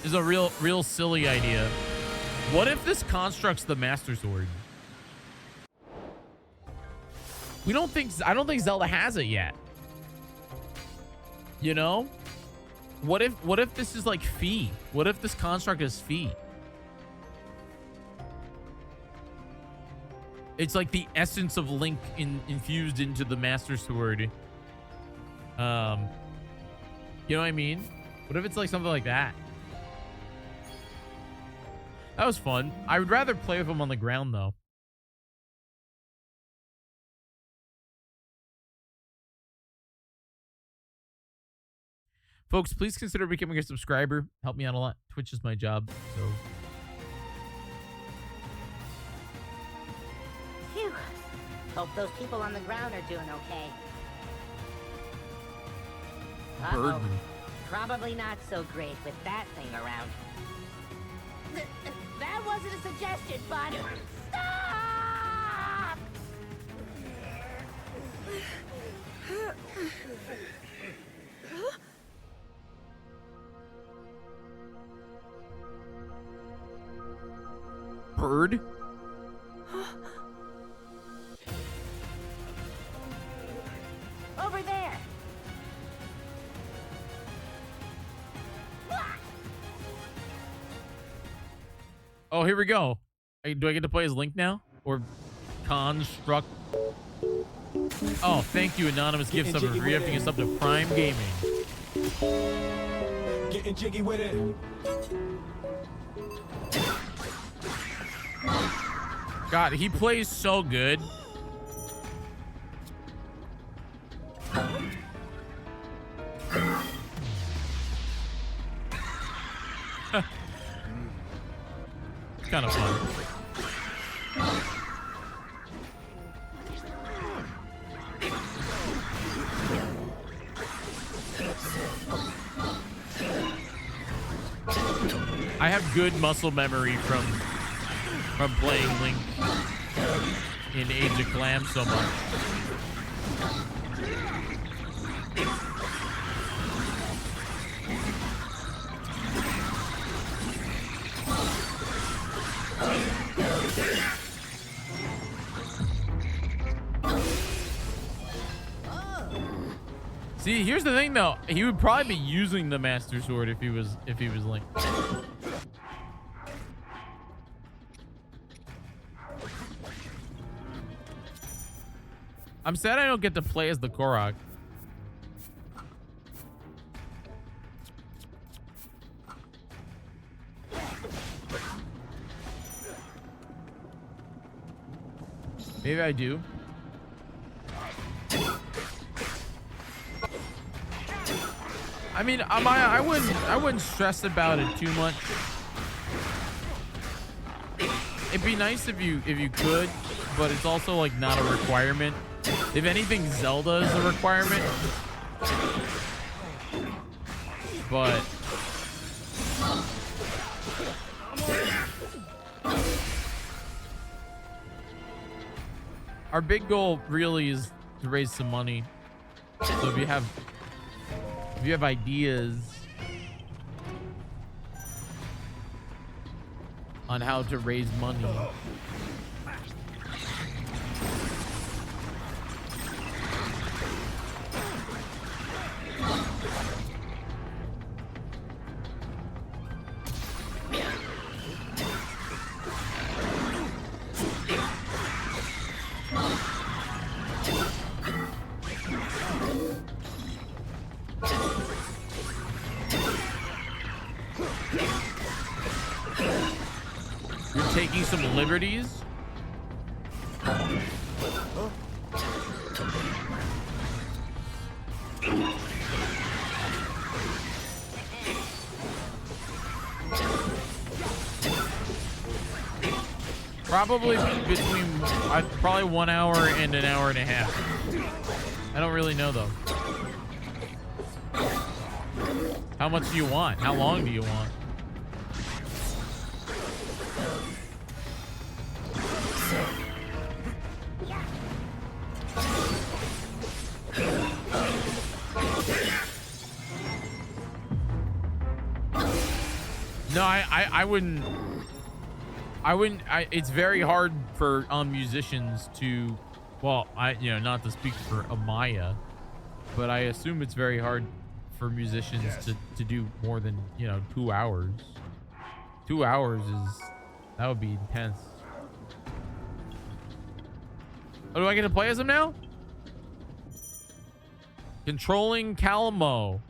Is a real silly idea. What if this construct's the Master Sword? I don't think Zelda has it yet. You know? What if this is like Fee? What if this construct is Fee? It's like the essence of Link infused into the Master Sword. You know what I mean? What if it's like something like that? That was fun. I would rather play with him on the ground, though. Folks, please consider becoming a subscriber. Help me out a lot. Twitch is my job, so... Phew. Hope those people on the ground are doing okay. Uh-oh. Burden. Probably not so great with that thing around. That wasn't a suggestion, bud. Stop! Bird? Over there. Oh, here we go. Do I get to play as Link now? Or Construct? Oh, thank you, Anonymous Gift Sub, for re-upping us up to Prime Gaming. Getting jiggy with it. God, he plays so good. kind of fun. I have good muscle memory from playing Link in Age of Glam so much. See, here's the thing though. He would probably be using the Master Sword if he was Link. I'm sad I don't get to play as the Korok. Maybe I do. I mean, I wouldn't stress about it too much. It'd be nice if you could, but it's also like not a requirement. If anything, Zelda is a requirement. But our big goal really is to raise some money. So if you have ideas on how to raise money, you're taking some liberties. Probably between probably 1 hour and an hour and a half. I don't really know though. How much do you want? How long do you want? No, I wouldn't. It's very hard for musicians to, well, not to speak for Amaya, but I assume it's very hard for musicians to do more than 2 hours. 2 hours that would be intense. Oh, do I get to play as him now? Controlling Calamo.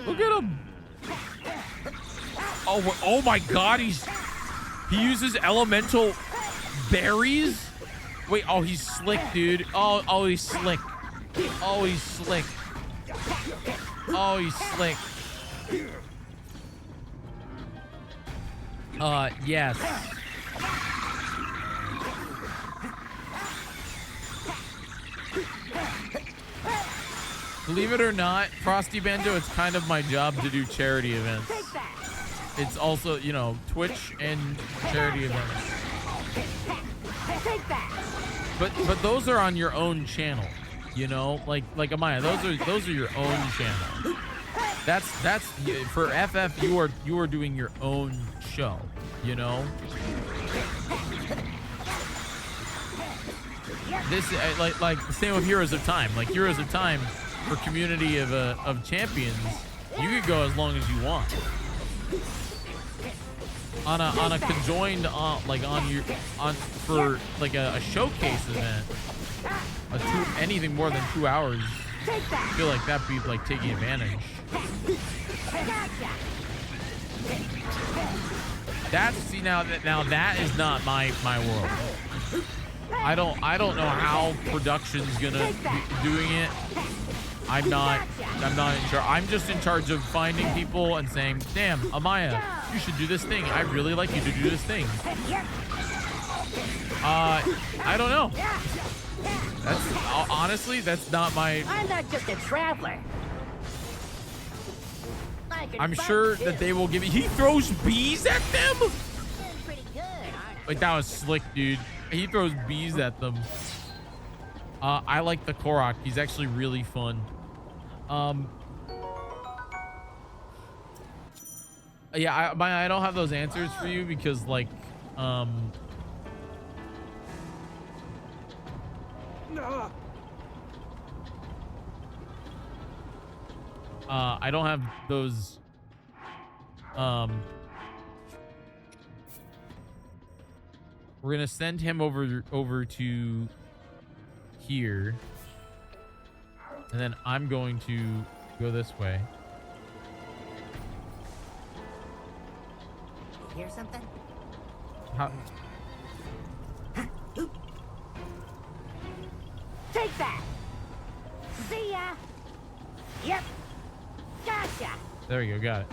Look at him. Oh my God, he uses elemental berries. Wait, oh, he's slick, dude. Oh, he's slick. Oh, he's slick. Oh, he's slick. Yes. Believe it or not, Frosty Banjo, it's kind of my job to do charity events. It's also, Twitch and charity events. But those are on your own channel, like Amaya, those are your own channel. That's for FF, you are doing your own show, This like the same with Heroes of Time. Like Heroes of Time for community of champions, you could go as long as you want. On a conjoined for like a showcase event, anything more than 2 hours, I feel like that'd be like taking advantage. Now that is not my world. I don't know how production's gonna be doing it. I'm not in charge. I'm just in charge of finding people and saying, damn, Amaya, you should do this thing. I really like you to do this thing. I don't know. That's honestly, that's not my. I'm not just a traveler. I'm sure that they will give you. He throws bees at them. Pretty good, aren't I? Like, that was slick, dude. He throws bees at them. I like the Korok. He's actually really fun. Yeah, I don't have those answers for you because, like, I don't have those. We're gonna send him over to here, and then I'm going to go this way. You hear something? How? Take that. See ya. Yep. Gotcha. There we go. Got it.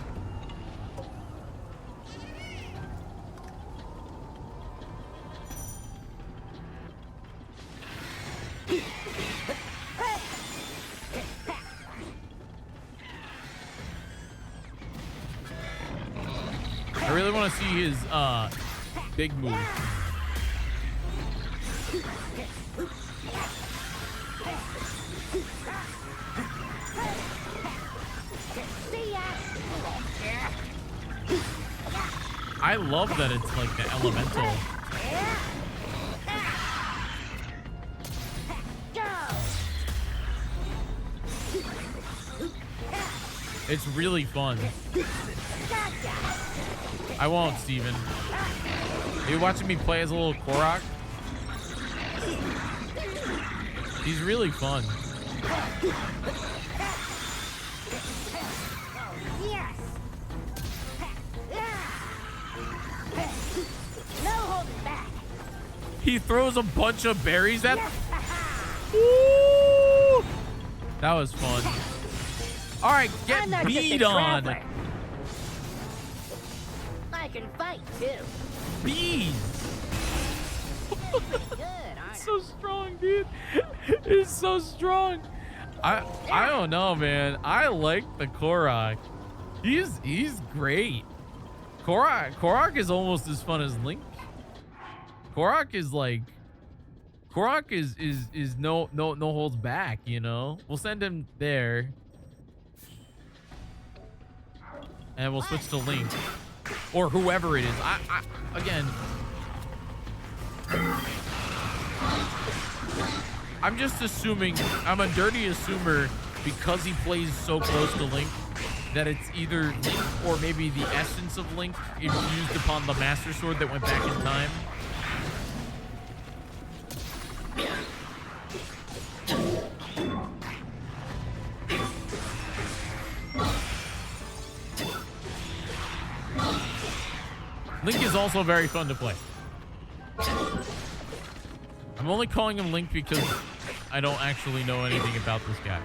I really want to see his big move. I love that it's like the elemental. It's really fun. I won't, Steven. Are you watching me play as a little Korok? He's really fun. Yes. No holding back. He throws a bunch of berries at. Ooh! That was fun. All right, get beat on. I can fight too. Bees. Good, aren't So strong, dude. It's so strong. I don't know, man. I like the Korok. He's great. Korok is almost as fun as Link. Korok is like is no holds back, you know. We'll send him there. And we'll switch to Link. Or whoever it is. Again, I'm just assuming, I'm a dirty assumer because he plays so close to Link that it's either Link or maybe the essence of Link infused upon the Master Sword that went back in time. Link is also very fun to play. I'm only calling him Link because I don't actually know anything about this guy.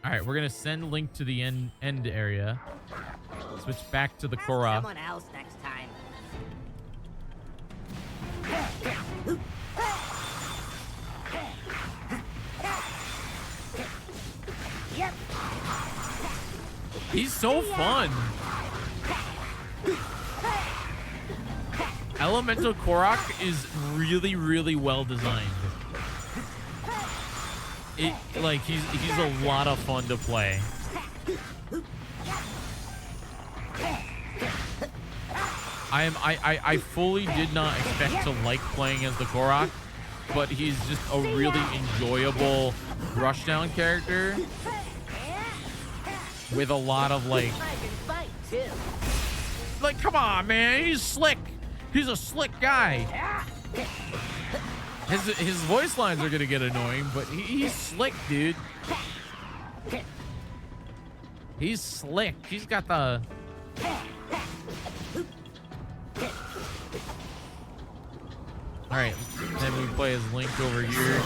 All right, we're gonna send Link to the end area. Switch back to the Korok. someone else next time. Yep. He's so fun. Elemental Korok is really, really well designed. He's a lot of fun to play. I fully did not expect to like playing as the Korok, but he's just a really enjoyable rushdown character with a lot of like, come on, man, he's slick. He's a slick guy. His voice lines are gonna get annoying, but he's slick, dude. He's slick. He's got the All right, then we play as Link over here.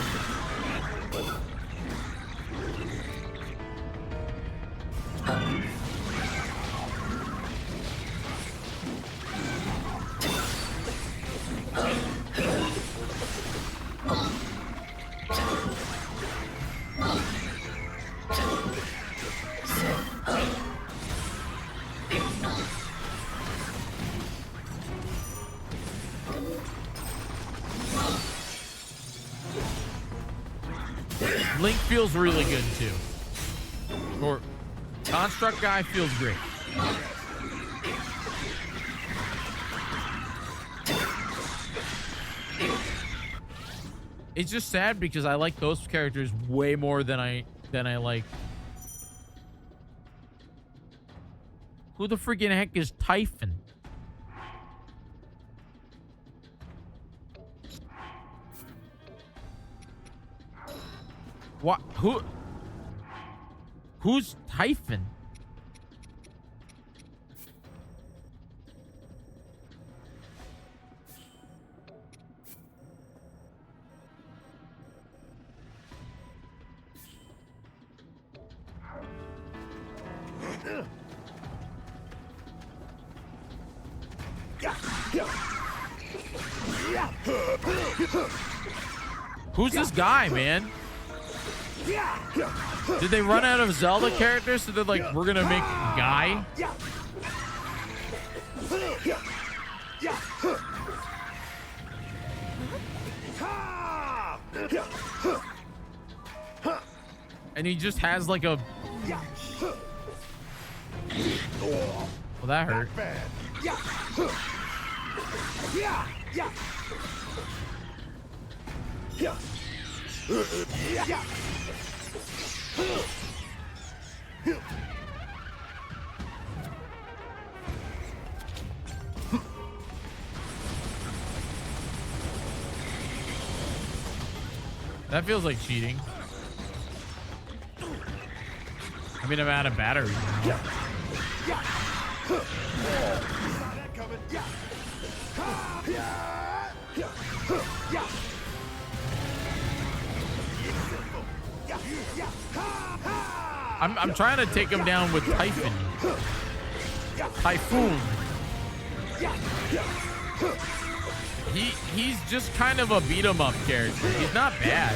Link feels really good too. Or Construct guy feels great. It's just sad because I like those characters way more than I like. Who the freaking heck is Typhon? What? Who's Typhon? Who's this guy, man? Did they run out of Zelda characters? So they're like, we're gonna make Guy? And he just has like a... Well, that hurt. That feels like cheating. I mean, I'm out of batteries now. I'm trying to take him down with Typhon. Typhoon. He's just kind of a beat 'em up character. He's not bad.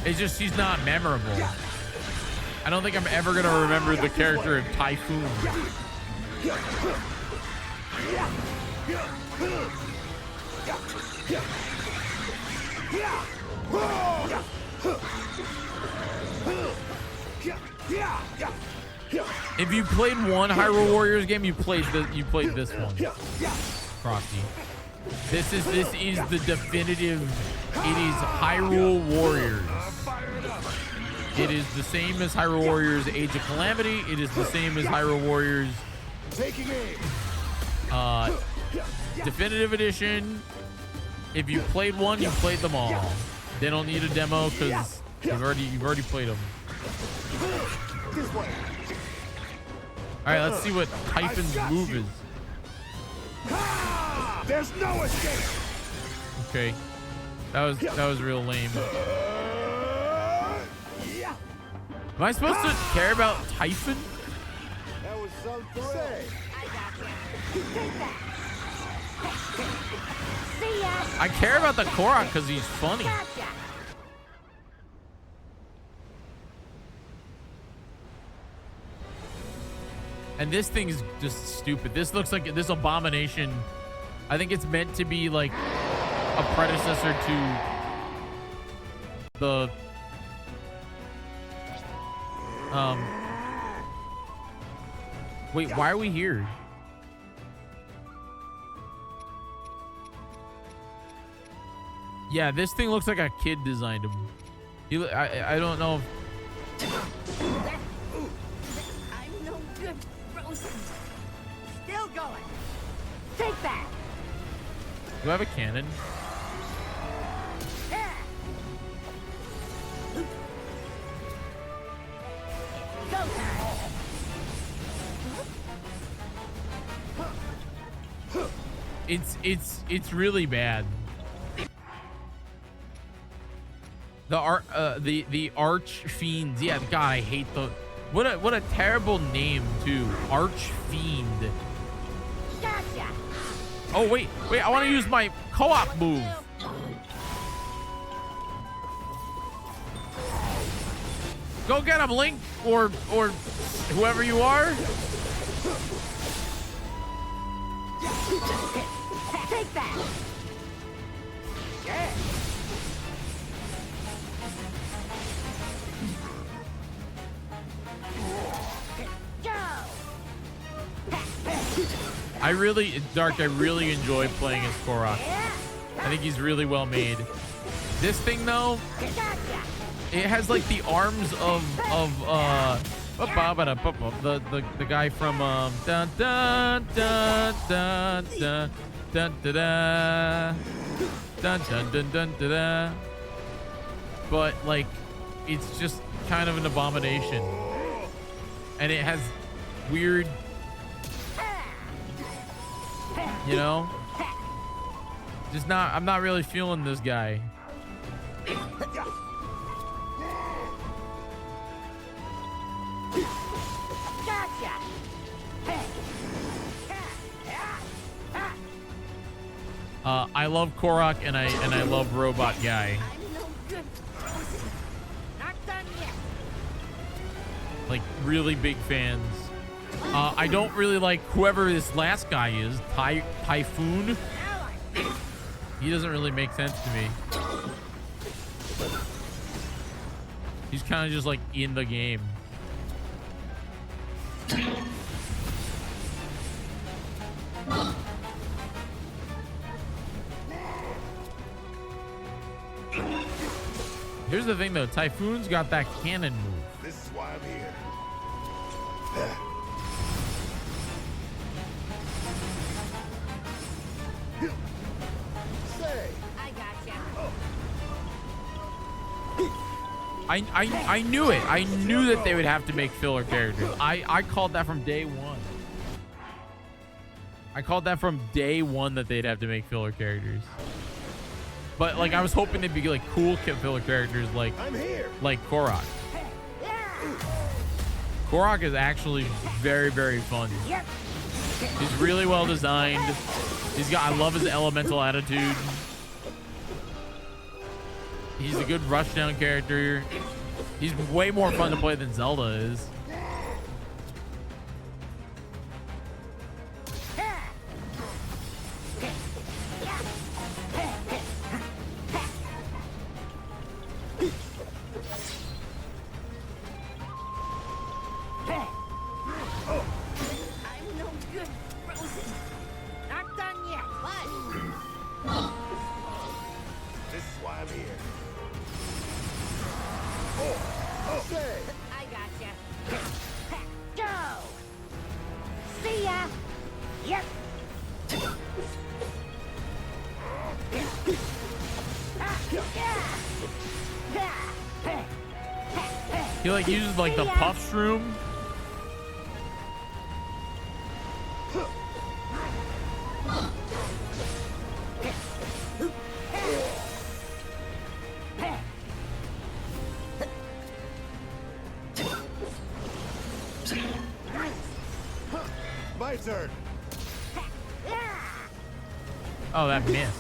It's just he's not memorable. I don't think I'm ever gonna remember the character of Typhoon. If you played one Hyrule Warriors game, you played this one, Frosty. This is the definitive. It is Hyrule Warriors. It is the same as Hyrule Warriors Age of Calamity. It is the same as Hyrule Warriors Definitive Edition. If you played one, you played them all. They don't need a demo because you've already played them. All right, let's see what Typhon's move is. There's no escape. Okay, that was real lame. Am I supposed to care about Typhon? That was some thrill. I care about the Korok because he's funny. And this thing is just stupid. This looks like this abomination. I think it's meant to be like a predecessor to the wait, why are we here? Yeah, this thing looks like a kid designed him. I don't know if... I'm no good, Rosen. Still going. Take that. Do I have a cannon? It's really bad. The arch fiends. Yeah, God, I hate the. What a terrible name too. Arch fiend. Gotcha. Oh wait, I want to use my co-op move. Go get him, Link, or whoever you are. Take that. Yeah. Dark, I really enjoy playing as Korok. I think he's really well made. This thing though, it has like the arms of the guy from dun dun dun dun dun dun dun dun dun dun dun dun. But like, it's just kind of an abomination, and it has weird, you know, just not. I'm not really feeling this guy. I love Korok and I love Robot Guy. Like really big fans. I don't really like whoever this last guy is, Typhoon. He doesn't really make sense to me. He's kind of just like in the game. Here's the thing though, Typhoon's got that cannon move. This is why I'm here. Say, I gotcha. I knew it. I knew that they would have to make filler characters. I called that from day one. I called that from day one that they'd have to make filler characters. But like, I was hoping they'd be like cool filler characters like Korok. Korok is actually very, very fun. He's really well designed. I love his elemental attitude. He's a good rushdown character. He's way more fun to play than Zelda is. He like uses like the puff shroom. My turn. Oh, that missed.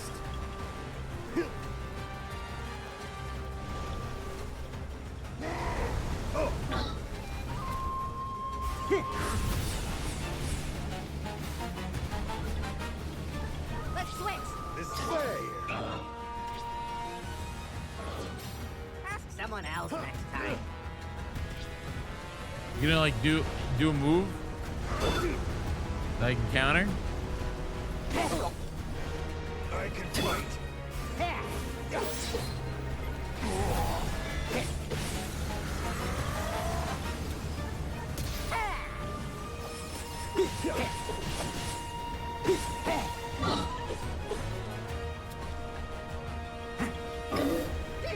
Let's switch. This way. Ask someone else next time. You gonna like do a move that I can counter? I can fight.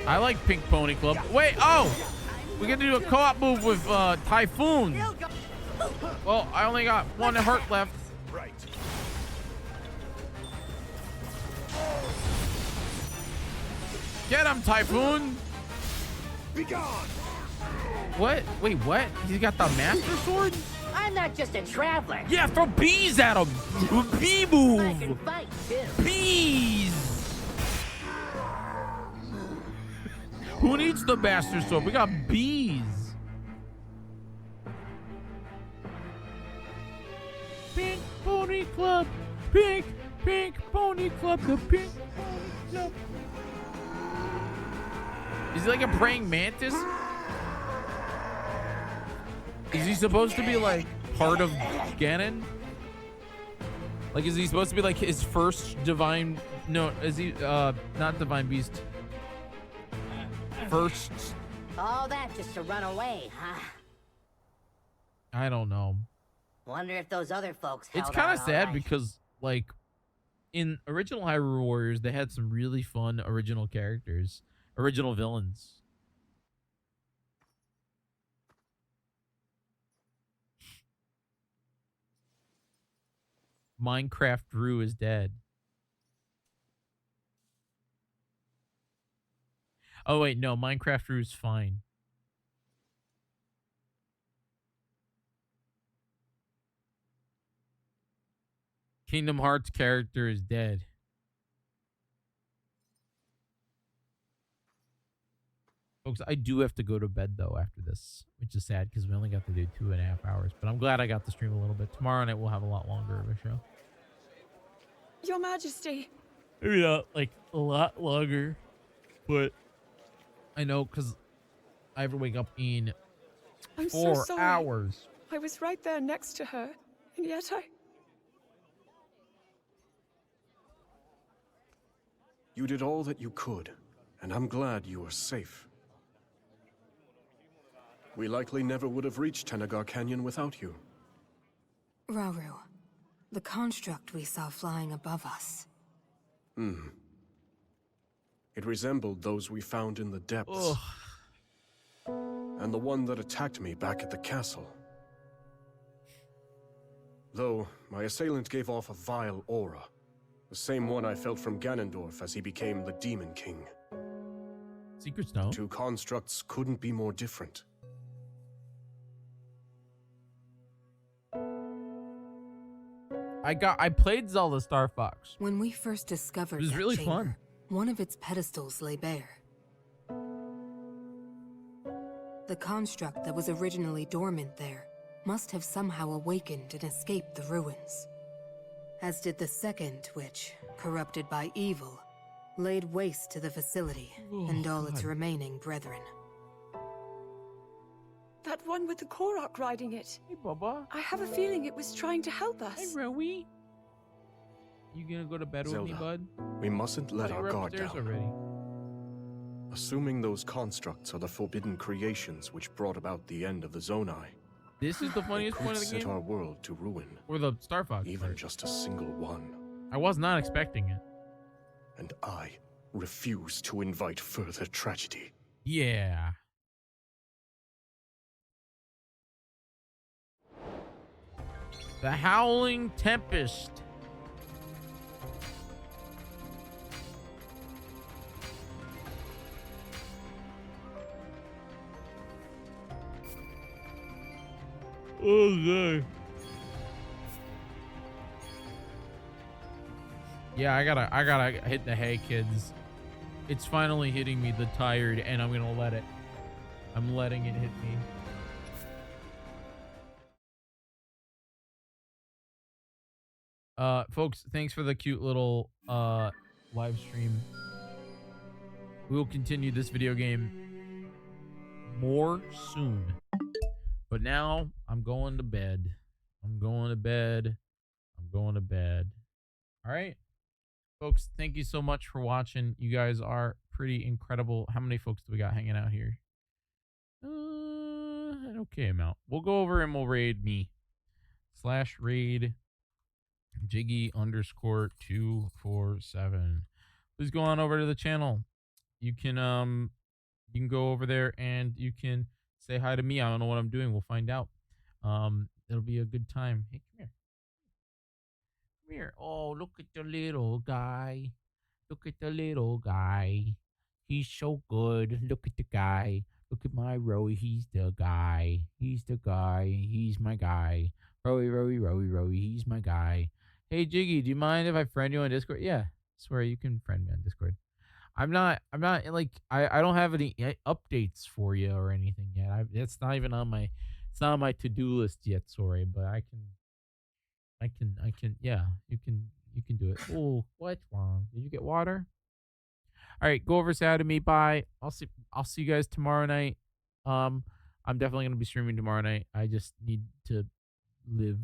I like Pink Pony Club. Wait, oh! We're gonna do a co-op move with Typhoon. Well, I only got one heart left. Right. Get him, Typhoon! Be gone! What? Wait, what? He's got the Master Sword? I'm not just a traveler. Yeah, throw bees at him! Bee I move! can fight too. Bees! Who needs the Master Sword? We got bees. Pink Pony Club. Pink Pony Club. The Pink Pony Club. Is he like a praying mantis? Is he supposed to be like part of Ganon? Like, is he supposed to be like his first divine? No, is he not divine beast? First. All that just to run away, huh? I don't know. Wonder if those other folks It's held kind out of all sad right. because, like, in original Hyrule Warriors, they had some really fun original characters, original villains. Minecraft Drew is dead. Oh wait, no, Minecraft Drew is fine. Kingdom Hearts character is dead. Folks, I do have to go to bed though after this, which is sad because we only got to do 2.5 hours. But I'm glad I got to stream a little bit. Tomorrow night we'll have a lot longer of a show. Your Majesty. Maybe not like a lot longer, but I know because I have to wake up in I'm 4 so sorry. hours. I was right there next to her, and yet You did all that you could, and I'm glad you are safe. We likely never would have reached Tenagar Canyon without you. Rauru, the construct we saw flying above us. It resembled those we found in the depths. Ugh. And the one that attacked me back at the castle. Though, my assailant gave off a vile aura. The same one I felt from Ganondorf as he became the Demon King. Secret Stone? Two constructs couldn't be more different. I played Zelda Star Fox. When we first discovered It was that really chamber, fun. one of its pedestals lay bare. The construct that was originally dormant there must have somehow awakened and escaped the ruins. As did the second, which, corrupted by evil, laid waste to the facility and all its remaining brethren. That one with the Korok riding it. Hey, Bubba. I have a feeling it was trying to help us. Hey, Rowie. You gonna go to bed with me, Zelda, bud? we mustn't let Oh, our you're guard upstairs down. already. Assuming those constructs are the forbidden creations which brought about the end of the Zonai. This is the funniest point Could of the set game? our world to ruin. Or the Star Fox Even part. just a single one. I was not expecting it. And I refuse to invite further tragedy. Yeah. The Howling Tempest. Oh, God. Yeah, I gotta hit the hay, kids. It's finally hitting me, the tired, and I'm gonna let it. I'm letting it hit me. Folks, thanks for the cute little live stream. We will continue this video game more soon. But now I'm going to bed. I'm going to bed. I'm going to bed. All right. Folks, thank you so much for watching. You guys are pretty incredible. How many folks do we got hanging out here? An okay amount. We'll go over and we'll raid me. /raid Jyggy_247. Please go on over to the channel. You can go over there and you can say hi to me. I don't know what I'm doing. We'll find out. It'll be a good time. Hey, come here. Come here. Oh, look at the little guy. Look at the little guy. He's so good. Look at the guy. Look at my Rowie. He's the guy. He's the guy. He's my guy. Rowie, Rowie, Rowie, Rowie. He's my guy. Hey, Jiggy, do you mind if I friend you on Discord? Yeah, I swear you can friend me on Discord. I'm not like, I don't have any updates for you or anything yet. It's not even on my, it's not on my to-do list yet, sorry, but I can, yeah, you can do it. Oh, what's wrong? Did you get water? All right, go over sad to me. Bye. I'll see you guys tomorrow night. I'm definitely gonna be streaming tomorrow night. I just need to live.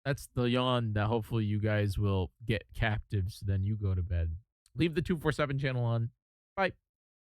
That's the yawn that hopefully you guys will get captive, so then you go to bed. Leave the 247 channel on. Bye.